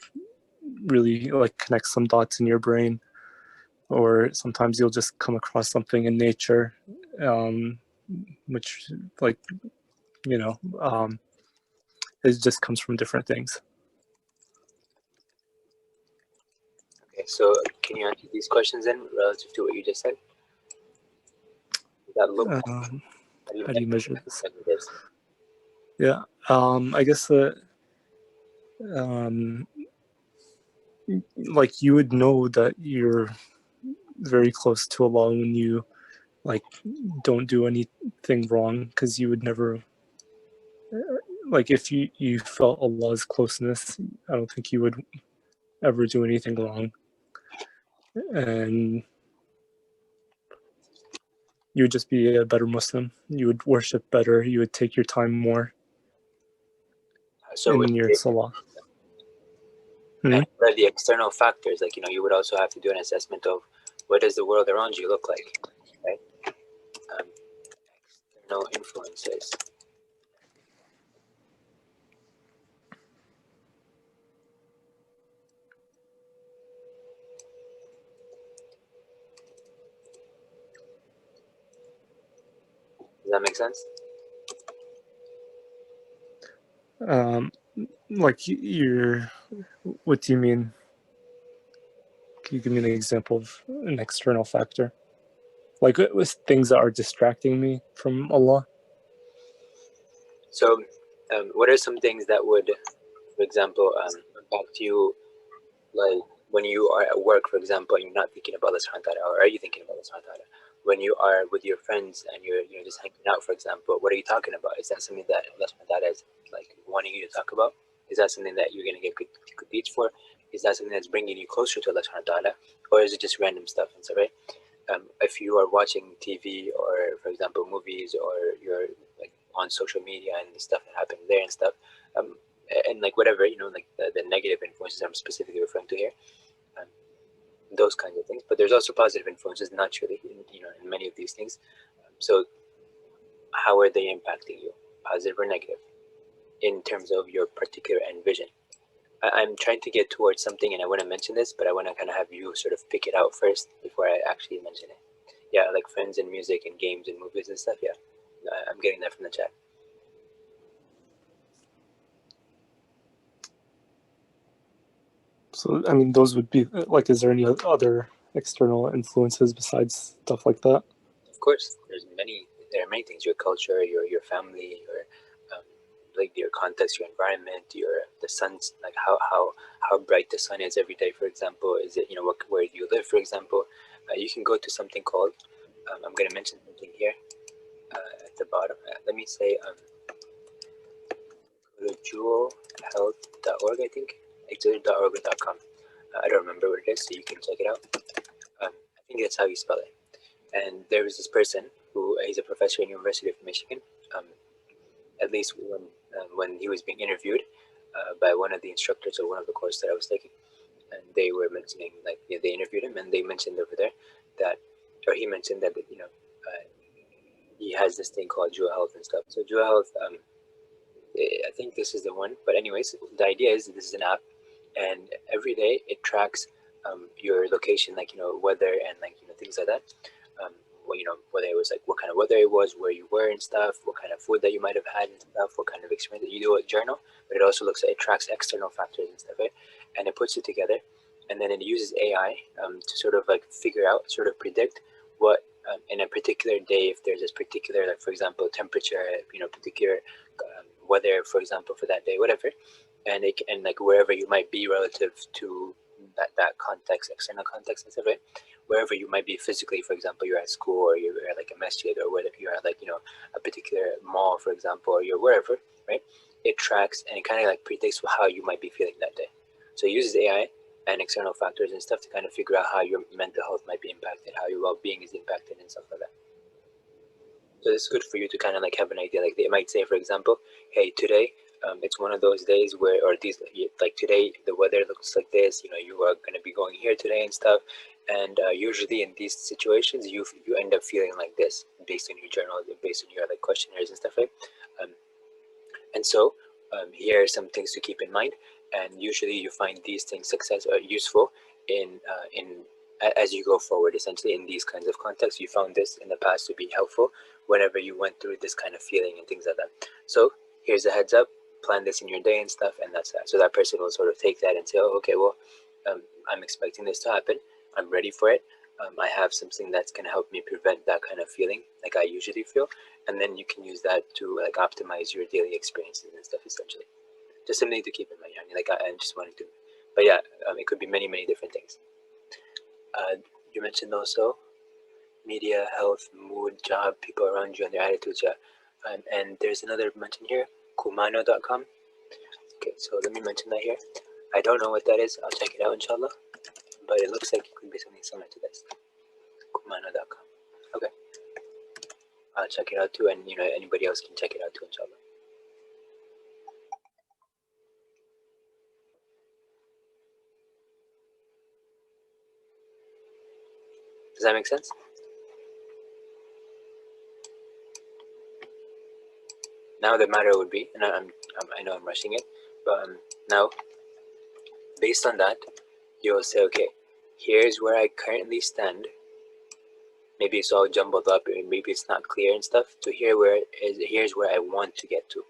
really like connects some dots in your brain, or sometimes you'll just come across something in nature, which like you know it just comes from different things. Okay, so can you answer these questions then relative to what you just said? That look. How do you measure this? This? Yeah, I guess um, like you would know that you're very close to Allah when you like don't do anything wrong, because you would never like if you felt Allah's closeness, I don't think you would ever do anything wrong, and you would just be a better Muslim. You would worship better. You would take your time more. So in your salah. and what are the external factors? Like, you would also have to do an assessment of what does the world around you look like, right? External influences. Does that make sense? Like what do you mean? Can you give me an example of an external factor? Like it was things that are distracting me from Allah. So, what are some things that would, for example, impact you, like when you are at work, for example, and you're not thinking about Allah subhanahu wa ta'ala, or are you thinking about Allah subhanahu wa ta'ala? When you are with your friends and you're just hanging out, for example, what are you talking about? Is that something that Allah subhanahu wa ta'ala is like wanting you to talk about? Is that something that you're gonna get good deeds for? Is that something that's bringing you closer to Allah subhanahu wa ta'ala? Or is it just random stuff and stuff, right? If you are watching TV or, for example, movies, or you're like on social media and the stuff that happens there and stuff, and like whatever, like the negative influences I'm specifically referring to here, um, those kinds of things. But there's also positive influences naturally, in many of these things. So how are they impacting you, positive or negative, in terms of your particular end vision? I'm trying to get towards something, and I want to mention this, but I want to kind of have you sort of pick it out first before I actually mention it. Yeah, like friends and music and games and movies and stuff. Yeah, I'm getting that from the chat. So I mean, those would be like. Is there any other external influences besides stuff like that? Of course, there are many things: your culture, your family, your like your context, your environment, the sun's, like how bright the sun is every day. For example, is it where do you live? For example, you can go to something called. I'm going to mention something here at the bottom. Let me say go to jewelhealth.org. I think it's either .org or .com. I don't remember what it is, so you can check it out. I think that's how you spell it. And there was this person he's a professor in University of Michigan. At least when he was being interviewed by one of the instructors of one of the courses that I was taking, and they were mentioning, like, they interviewed him, and they mentioned over there that, or he mentioned that he has this thing called Jewel Health and stuff. So Jewel Health, I think this is the one. But anyways, the idea is this is an app, and every day it tracks your location, like weather and like things like that. Well, whether it was like what kind of weather it was, where you were and stuff, what kind of food that you might have had and stuff, what kind of experience that you do a journal. But it also it tracks external factors and stuff, right? And it puts it together, and then it uses AI to sort of like figure out, sort of predict what in a particular day, if there's this particular, like for example, temperature, particular weather, for example, for that day, whatever, and like wherever you might be relative to that context, external context and stuff, right? Wherever you might be physically, for example, you're at school, or you're at like a masjid, or whether you're at like a particular mall, for example, or you're wherever, right? It tracks and it kind of like predicts how you might be feeling that day. So it uses AI and external factors and stuff to kind of figure out how your mental health might be impacted, how your well-being is impacted, and stuff like that. So it's good for you to kind of like have an idea. Like they might say, for example, hey, today it's one of those days where, or these, like today the weather looks like this. You are going to be going here today and stuff. And usually in these situations, you end up feeling like this based on your journal, based on your like questionnaires and stuff, right? And so here are some things to keep in mind. And usually you find these things useful in as you go forward. Essentially, in these kinds of contexts, you found this in the past to be helpful whenever you went through this kind of feeling and things like that. So here's a heads up, plan this in your day and stuff, and that's that. So that person will sort of take that and say, oh, okay, well, I'm expecting this to happen. I'm ready for it. I have something that's going to help me prevent that kind of feeling like I usually feel. And then you can use that to like optimize your daily experiences and stuff, essentially. Just something to keep in mind. Like I just wanted to, but yeah, it could be many, many different things. You mentioned also media, health, mood, job, people around you and their attitudes. Yeah. And there's another mention here, kumano.com. Okay, so let me mention that here. I don't know what that is. I'll check it out, inshallah. But it looks like it could be something similar to this. Kumano.com. Okay. I'll check it out too, and anybody else can check it out too, inshallah. Does that make sense? Now the matter would be, and I know I'm rushing it, but now based on that, you'll say, okay, here's where I currently stand. Maybe it's all jumbled up, and maybe it's not clear and stuff. To here's where I want to get to,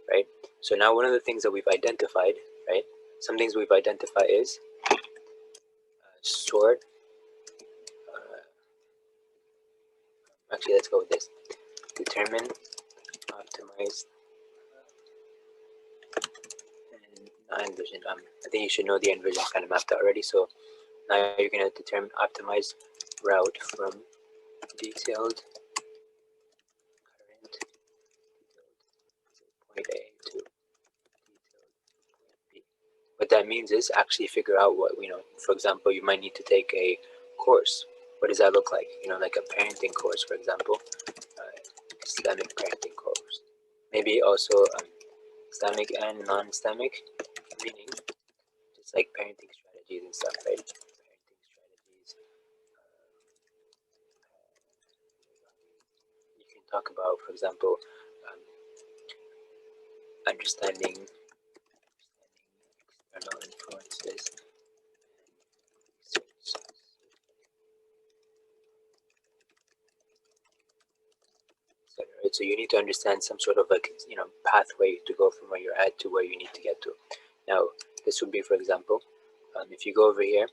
right? So now one of the things that we've identified, right? Some things we've identified is sort. Actually, let's go with this. Determine, optimize, and envision. I think you should know the envision is kind of mapped out already. So now you're going to determine optimize route from detailed current point A to detailed point B. What that means is actually figure out what, for example, you might need to take a course. What does that look like? Like a parenting course, for example, Islamic parenting course. Maybe also Islamic and non-Islamic, meaning just like parenting strategies and stuff, right? Parenting strategies. You can talk about, for example, understanding external influences. Right? So you need to understand some sort of pathway to go from where you're at to where you need to get to. Now, this would be, for example, if you go over here,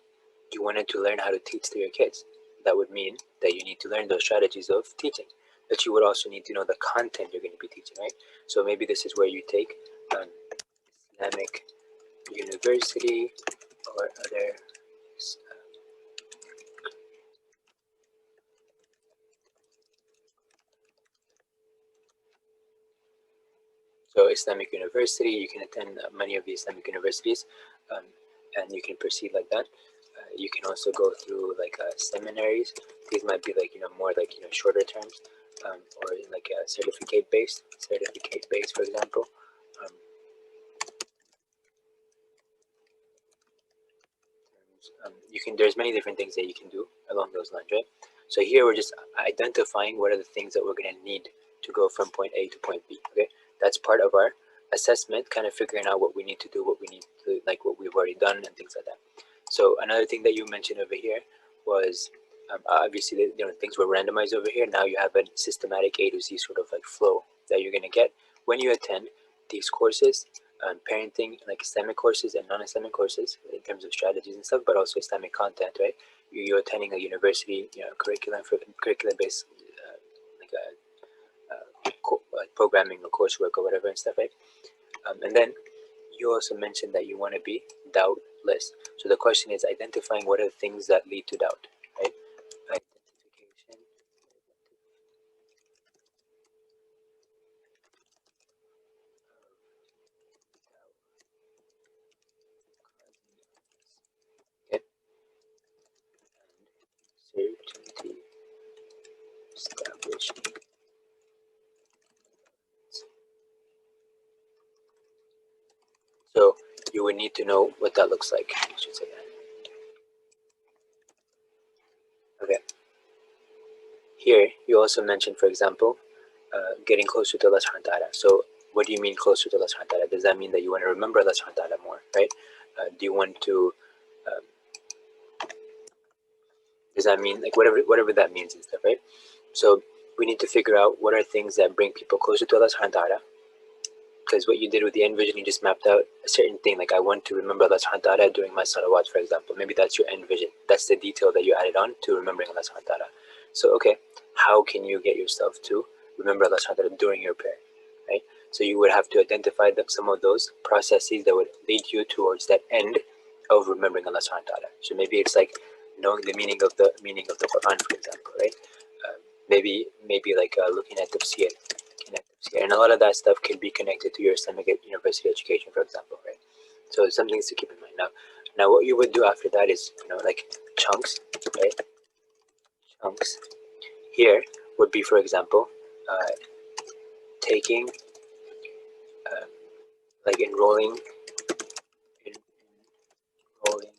you wanted to learn how to teach to your kids. That would mean that you need to learn those strategies of teaching, but you would also need to know the content you're going to be teaching, right? So maybe this is where you take Islamic University or other so Islamic University, you can attend many of the Islamic universities, and you can proceed like that. You can also go through like seminaries. These might be like more like shorter terms, or like certificate based, for example. There's many different things that you can do along those lines, right? So here we're just identifying what are the things that we're going to need to go from point A to point B. Okay, that's part of our assessment, kind of figuring out what we need to do, what we need to, like what we've already done and things like that. So another thing that you mentioned over here was obviously things were randomized over here. Now you have a systematic A to Z sort of like flow that you're going to get when you attend these courses, parenting, like Islamic courses and non-Islamic courses in terms of strategies and stuff, but also Islamic content, right? You're attending a university, curriculum-based like programming or coursework or whatever and stuff, right? And then you also mentioned that you want to be doubtless. So the question is identifying what are the things that lead to doubt, right? Identification. Okay. And certainty established. So you would need to know what that looks like. I should say that. Okay. Here, you also mentioned, for example, getting closer to Allah subhanahu wa ta'ala. So what do you mean closer to Allah subhanahu wa ta'ala? Does that mean that you want to remember Allah subhanahu wa ta'ala more, right? Do you want to, does that mean, like whatever that means and stuff, right? So we need to figure out what are things that bring people closer to Allah subhanahu wa ta'ala. Because what you did with the end vision, you just mapped out a certain thing. Like I want to remember Allah subhanahu wa ta'ala during my salawat, for example. Maybe that's your end vision. That's the detail that you added on to remembering Allah subhanahu wa ta'ala. So, okay, how can you get yourself to remember Allah subhanahu wa ta'ala during your prayer, right? So you would have to identify some of those processes that would lead you towards that end of remembering Allah subhanahu wa ta'ala. So maybe it's like knowing the meaning of the Quran, for example, right? Maybe like looking at tafsir, and a lot of that stuff can be connected to your Islamic university education, for example, right? So some things to keep in mind. Now what you would do after that is like chunks, right? Chunks here would be, for example, taking like enrolling in a program,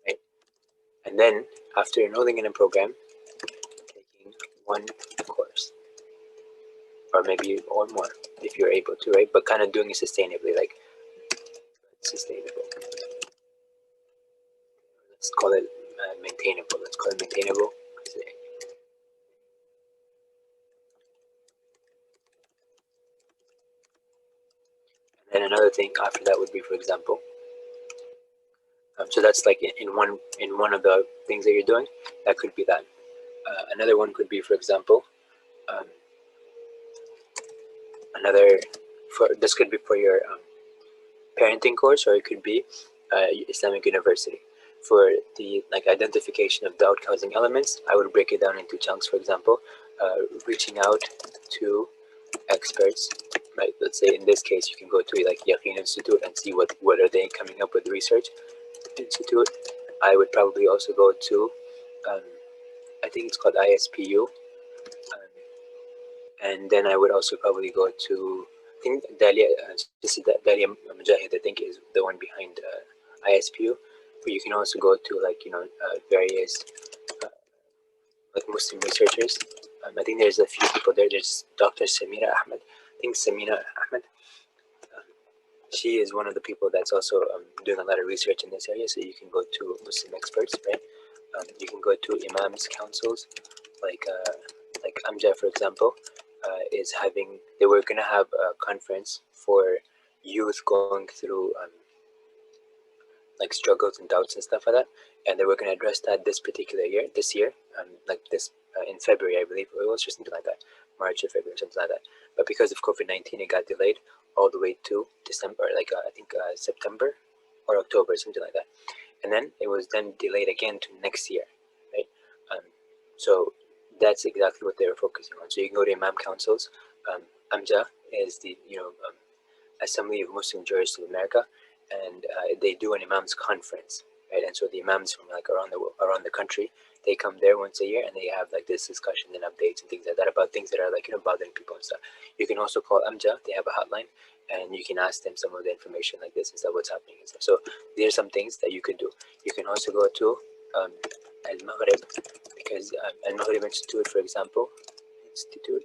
right? And then after enrolling in a program, taking one course, or maybe or more if you're able to, right? But kind of doing it sustainably, like sustainable. Let's call it maintainable. Let's call it maintainable. And then another thing after that would be, for example, so that's like in one of the things that you're doing. That could be that. Another one could be, for example, um, another for this could be for your parenting course, or it could be Islamic University. For the like identification of doubt causing elements, I would break it down into chunks. For example, reaching out to experts, right? Let's say in this case, you can go to like Yaqeen Institute and see what are they coming up with research institute. I would probably also go to, um, I think it's called ISPU, and then I would also probably go to, I think Dalia, this is Dalia Mujahid, I think is the one behind ISPU. But you can also go to like various like Muslim researchers. I think there's a few people there. There's Dr. Samira Ahmed. I think Samira Ahmed. She is one of the people that's also doing a lot of research in this area. So you can go to Muslim experts, right? You can go to imams councils, like Amjad, for example, is having. They were gonna have a conference for youth going through like struggles and doubts and stuff like that, and they were gonna address that this year, like this in February, I believe it was, or something like that, March or February, something like that. But because of COVID-19, it got delayed all the way to December, like I think September or October, something like that. And then it was then delayed again to next year, right? So that's exactly what they were focusing on. So you can go to Imam councils. AMJA is the Assembly of Muslim Jurists of America, and they do an imams conference, right? And so the imams from like around the country, they come there once a year and they have like this discussion and updates and things like that about things that are like bothering people and stuff. You can also call AMJA. They have a hotline, and you can ask them some of the information like this and stuff, what's happening and stuff. So these are some things that you could do. You can also go to Al Maghrib, because Al Maghrib Institute, for example, Institute.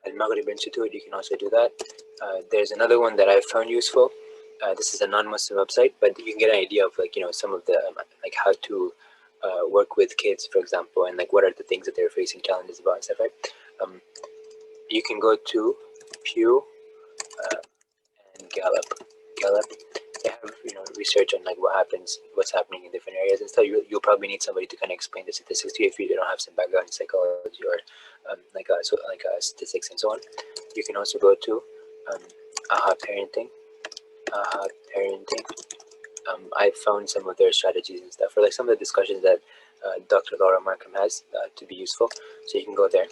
Al Maghrib Institute, you can also do that. There's another one that I found useful. This is a non-Muslim website, but you can get an idea of like some of the like how to work with kids, for example, and like what are the things that they're facing challenges about and stuff, right? You can go to Pew and Gallup. They have research on like what's happening in different areas and stuff. You'll probably need somebody to kind of explain the statistics to you if you don't have some background in psychology or statistics and so on. You can also go to AHA Parenting. AHA Parenting. I found some of their strategies and stuff, or like some of the discussions that Dr. Laura Markham has to be useful. So you can go there.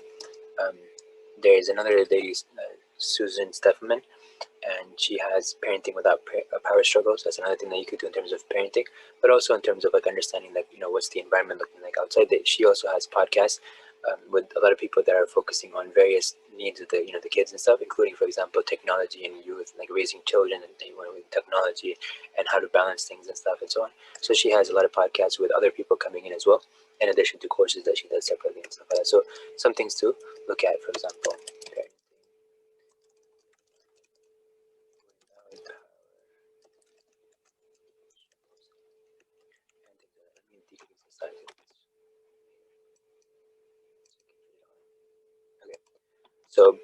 There is another lady, Susan Stefferman, and she has parenting without power struggles. That's another thing that you could do in terms of parenting, but also in terms of like understanding like what's the environment looking like outside. She also has podcasts with a lot of people that are focusing on various needs of the kids and stuff, including, for example, technology and youth, like raising children and with technology and how to balance things and stuff and so on. So she has a lot of podcasts with other people coming in as well, in addition to courses that she does separately and stuff like that. So some things to look at, for example. Okay. Okay. So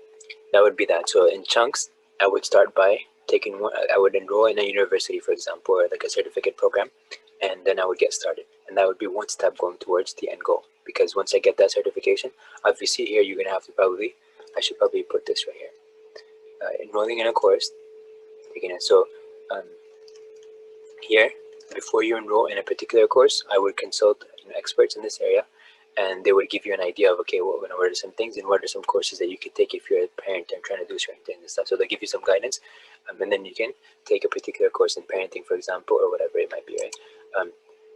that would be that. So in chunks, I would start by taking one. I would enroll in a university, for example, or like a certificate program, and then I would get started. And that would be one step going towards the end goal. Because once I get that certification, obviously here you're gonna have to I should probably put this right here. Enrolling in a course, taking it. So here, before you enroll in a particular course, I would consult experts in this area, and they would give you an idea of, okay, what are some things and what are some courses that you could take if you're a parent and trying to do certain things and stuff. So they'll give you some guidance, and then you can take a particular course in parenting, for example, or whatever it might be, right?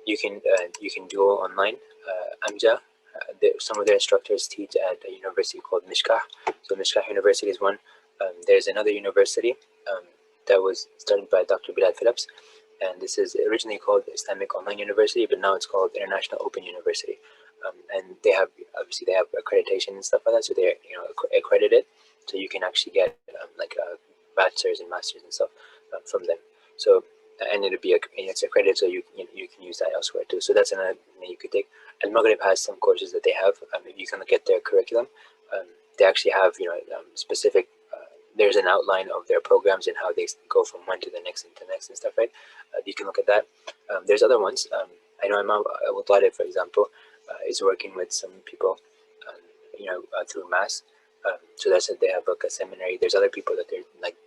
You can do online. AMJA, some of their instructors teach at a university called Mishkah. So Mishkah University is one. There's another university that was started by Dr. Bilal Phillips, and this is originally called Islamic Online University, but now it's called International Open University. And they have, obviously they have accreditation and stuff like that, so they're accredited, so you can actually get like a bachelor's and master's and stuff from them. So and it'll be it's accredited, so you can use that elsewhere too. So that's another thing you could take. Al Maghrib has some courses that they have. If you can look at their curriculum, they actually have specific. There's an outline of their programs and how they go from one to the next and to the next and stuff, right? You can look at that. There's other ones. I know Abu Talib, for example, is working with some people, through mass. So that's it. They have like a seminary. There's other people that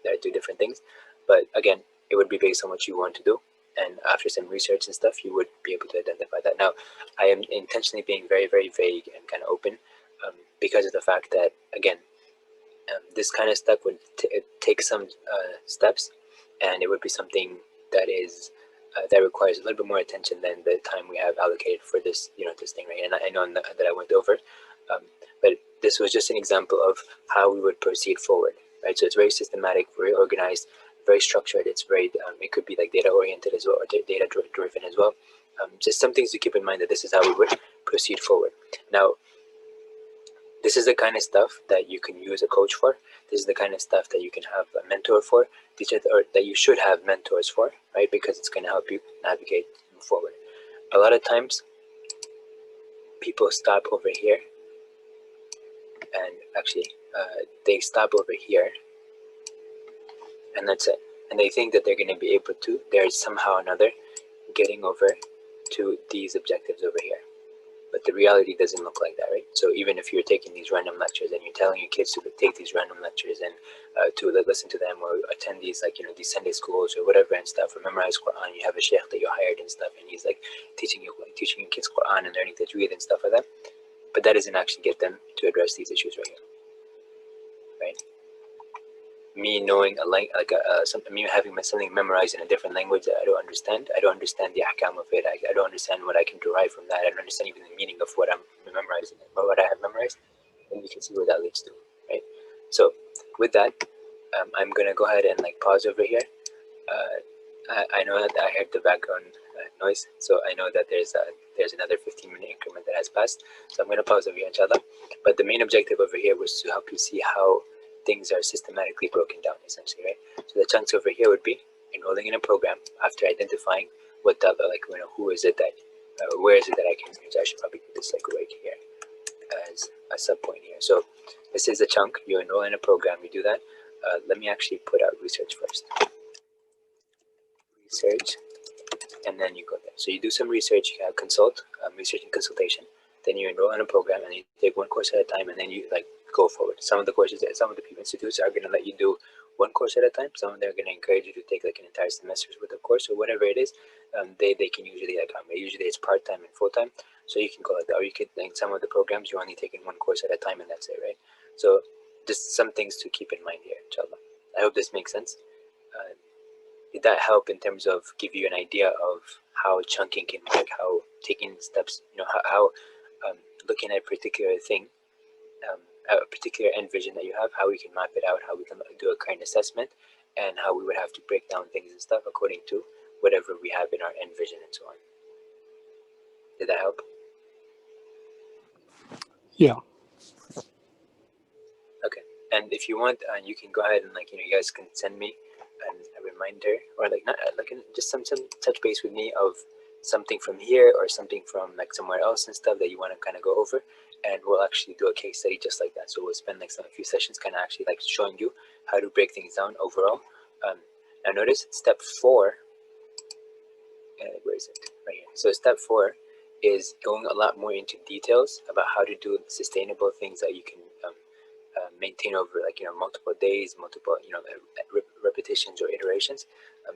that do different things, but again, it would be based on what you want to do. And after some research and stuff, you would be able to identify that. Now, I am intentionally being very, very vague and kind of open because of the fact that, again, this kind of stuff would take some steps, and it would be something that is that requires a little bit more attention than the time we have allocated for this, this thing, right? And I know that I went over, but this was just an example of how we would proceed forward, right? So it's very systematic, very organized, very structured. It's very, it could be like data oriented as well, or data driven as well. Just some things to keep in mind, that this is how we would proceed forward. Now, this is the kind of stuff that you can use a coach for. This is the kind of stuff that you can have a mentor for. These are that you should have mentors for, right? Because it's going to help you navigate forward. A lot of times, people stop over here, and actually, they stop over here, and that's it. And they think that they're going to be able to, there's somehow or another, getting over to these objectives over here. But the reality doesn't look like that, right? So even if you're taking these random lectures and you're telling your kids to take these random lectures and to listen to them or attend these, these Sunday schools or whatever and stuff, or memorize Quran, you have a sheikh that you hired and stuff, and he's like teaching your kids Quran and learning tajweed and stuff like that. But that doesn't actually get them to address these issues right here, right? Me knowing me having something memorized in a different language that I don't understand the ahkam of it. I don't understand what I can derive from that. I don't understand even the meaning of what I'm memorizing, or what I have memorized. And you can see where that leads to, right? So with that, I'm gonna go ahead and pause over here. I know that I heard the background noise, so I know that there's another 15-minute increment that has passed. So I'm gonna pause over here, inshallah. But the main objective over here was to help you see how things are systematically broken down, essentially, right? So the chunks over here would be enrolling in a program after identifying what that, who is it that, where is it that I can use. I should probably do this right here as a sub point here. So this is a chunk. You enroll in a program. You do that. Let me actually put out research first. Research, and then you go there. So you do some research. You have consult, research and consultation. Then you enroll in a program, and you take one course at a time, and then you go forward. Some of the courses, some of the institutes are going to let you do one course at a time. Some of them are going to encourage you to take an entire semester's worth of course, or whatever it is. They can usually usually it's part-time and full-time, so you can go like that. Or you could, some of the programs you're only taking one course at a time, and that's it, right? So just some things to keep in mind here, inshallah. I hope this makes sense. Did that help in terms of give you an idea of how chunking can work, how taking steps, how looking at a particular thing, a particular end vision that you have, how we can map it out, how we can do a current assessment, and how we would have to break down things and stuff according to whatever we have in our end vision and so on. Did that help? Yeah. Okay. And if you want, you can go ahead and you guys can send me a reminder, or just some touch base with me of something from here or something from somewhere else and stuff that you want to kind of go over, and we'll actually do a case study just like that. So we'll spend a few sessions kind of actually showing you how to break things down overall. Now notice step 4, where is it? Right here. So step 4 is going a lot more into details about how to do sustainable things that you can maintain over multiple days, multiple repetitions or iterations.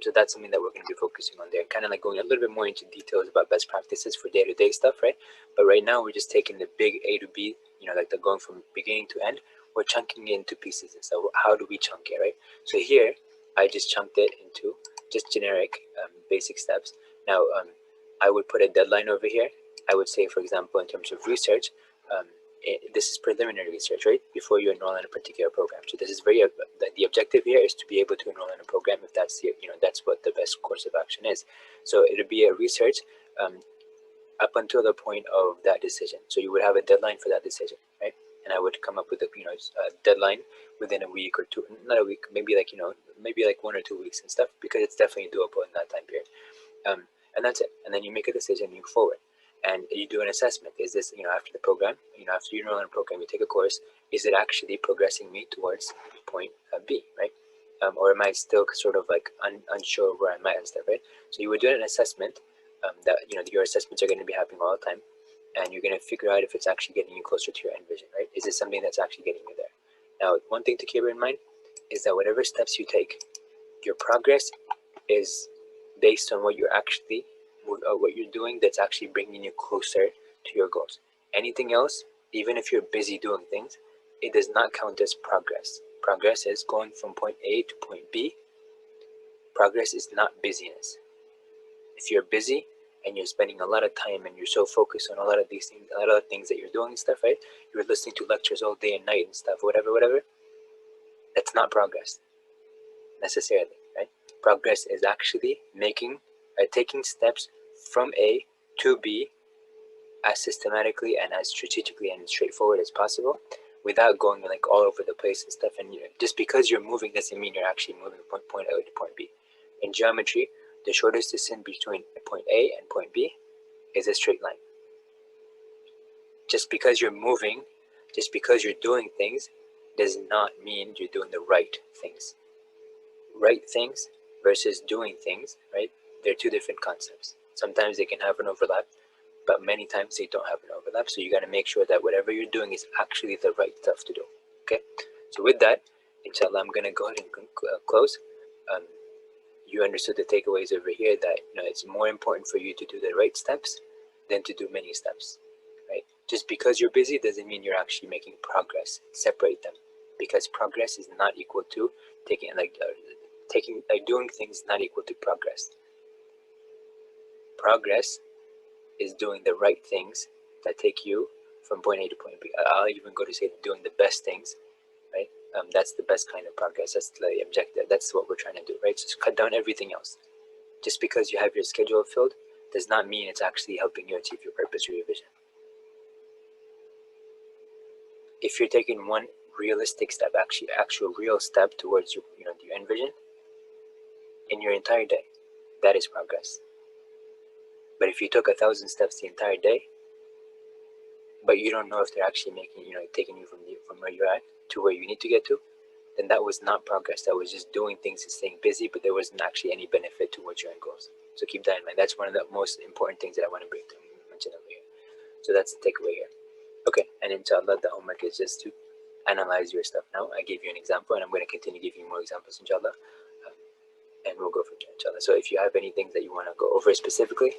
So that's something that we're going to be focusing on there, kind of going a little bit more into details about best practices for day-to-day stuff, right? But right now we're just taking the big A to B, the going from beginning to end. We're chunking it into pieces and stuff. How do we chunk it, right? So here I just chunked it into just generic basic steps. Now I would put a deadline over here. I would say, for example, in terms of research, this is preliminary research, right? Before you enroll in a particular program. So this is the objective here is to be able to enroll in a program if that's that's what the best course of action is. So it'll be a research up until the point of that decision. So you would have a deadline for that decision, right? And I would come up with a deadline within a week or two, not a week, maybe maybe like 1 or 2 weeks and stuff, because it's definitely doable in that time period. And that's it. And then you make a decision, you move forward, and you do an assessment. Is this, after the program, after you enroll in a program, you take a course, is it actually progressing me towards point B, right? Or am I still sort of like unsure where I'm at and stuff, right? So you would do an assessment that, your assessments are going to be happening all the time, and you're going to figure out if it's actually getting you closer to your end vision, right? Is it something that's actually getting you there? Now, one thing to keep in mind is that whatever steps you take, your progress is based on what what you're doing that's actually bringing you closer to your goals. Anything else, even if you're busy doing things, it does not count as progress. Progress is going from point A to point B. Progress is not busyness. If you're busy and you're spending a lot of time and you're so focused on a lot of these things, a lot of things that you're doing and stuff, right? You're listening to lectures all day and night and stuff, whatever. That's not progress necessarily, right? Progress is actually taking steps from A to B as systematically and as strategically and straightforward as possible, without going like all over the place and stuff. And just because you're moving doesn't mean you're actually moving from point A to point B. In geometry, the shortest distance between point A and point B is a straight line. Just because you're moving, just because you're doing things, does not mean you're doing the right things. Right things versus doing things, right? They're two different concepts. Sometimes they can have an overlap, but many times they don't have an overlap. So you got to make sure that whatever you're doing is actually the right stuff to do. Okay. So with that, inshallah, I'm going to go ahead and close. You understood the takeaways over here that it's more important for you to do the right steps than to do many steps, right? Just because you're busy doesn't mean you're actually making progress. Separate them, because progress is not equal to doing things is not equal to progress. Progress is doing the right things that take you from point A to point B. I'll even go to say doing the best things, right? That's the best kind of progress. That's the objective. That's what we're trying to do, right? So just cut down everything else. Just because you have your schedule filled does not mean it's actually helping you achieve your purpose or your vision. If you're taking one realistic step, actual real step towards your end vision in your entire day, that is progress. But if you took 1,000 steps the entire day, but you don't know if they're actually taking you from where you're at to where you need to get to, then that was not progress. That was just doing things and staying busy, but there wasn't actually any benefit towards your end goals. So keep that in mind. That's one of the most important things that I want to mention over here. So that's the takeaway here. Okay, and inshallah, the homework is just to analyze your stuff now. I gave you an example, and I'm going to continue giving you more examples, inshallah. And we'll go from there, inshallah. So if you have any things that you want to go over specifically,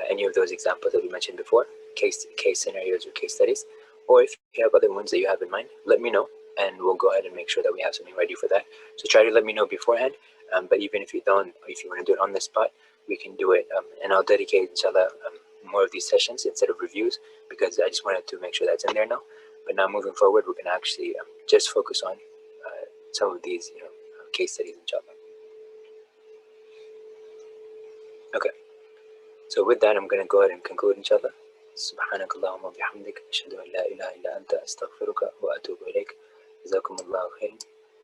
any of those examples that we mentioned before, case scenarios or case studies, or if you have other ones that you have in mind, let me know, and we'll go ahead and make sure that we have something ready for that. So try to let me know beforehand, but even if you don't, if you want to do it on the spot, we can do it, and I'll dedicate, inshallah, more of these sessions instead of reviews, because I just wanted to make sure that's in there now. But now moving forward, we're going to actually just focus on some of these case studies, inshallah. Okay, so with that, I'm going to go ahead and conclude, inshallah. سبحانك اللهم وبحمدك أشهد أن لا إله إلا أنت أستغفرك وأتوب إليك جزاكم الله خيرا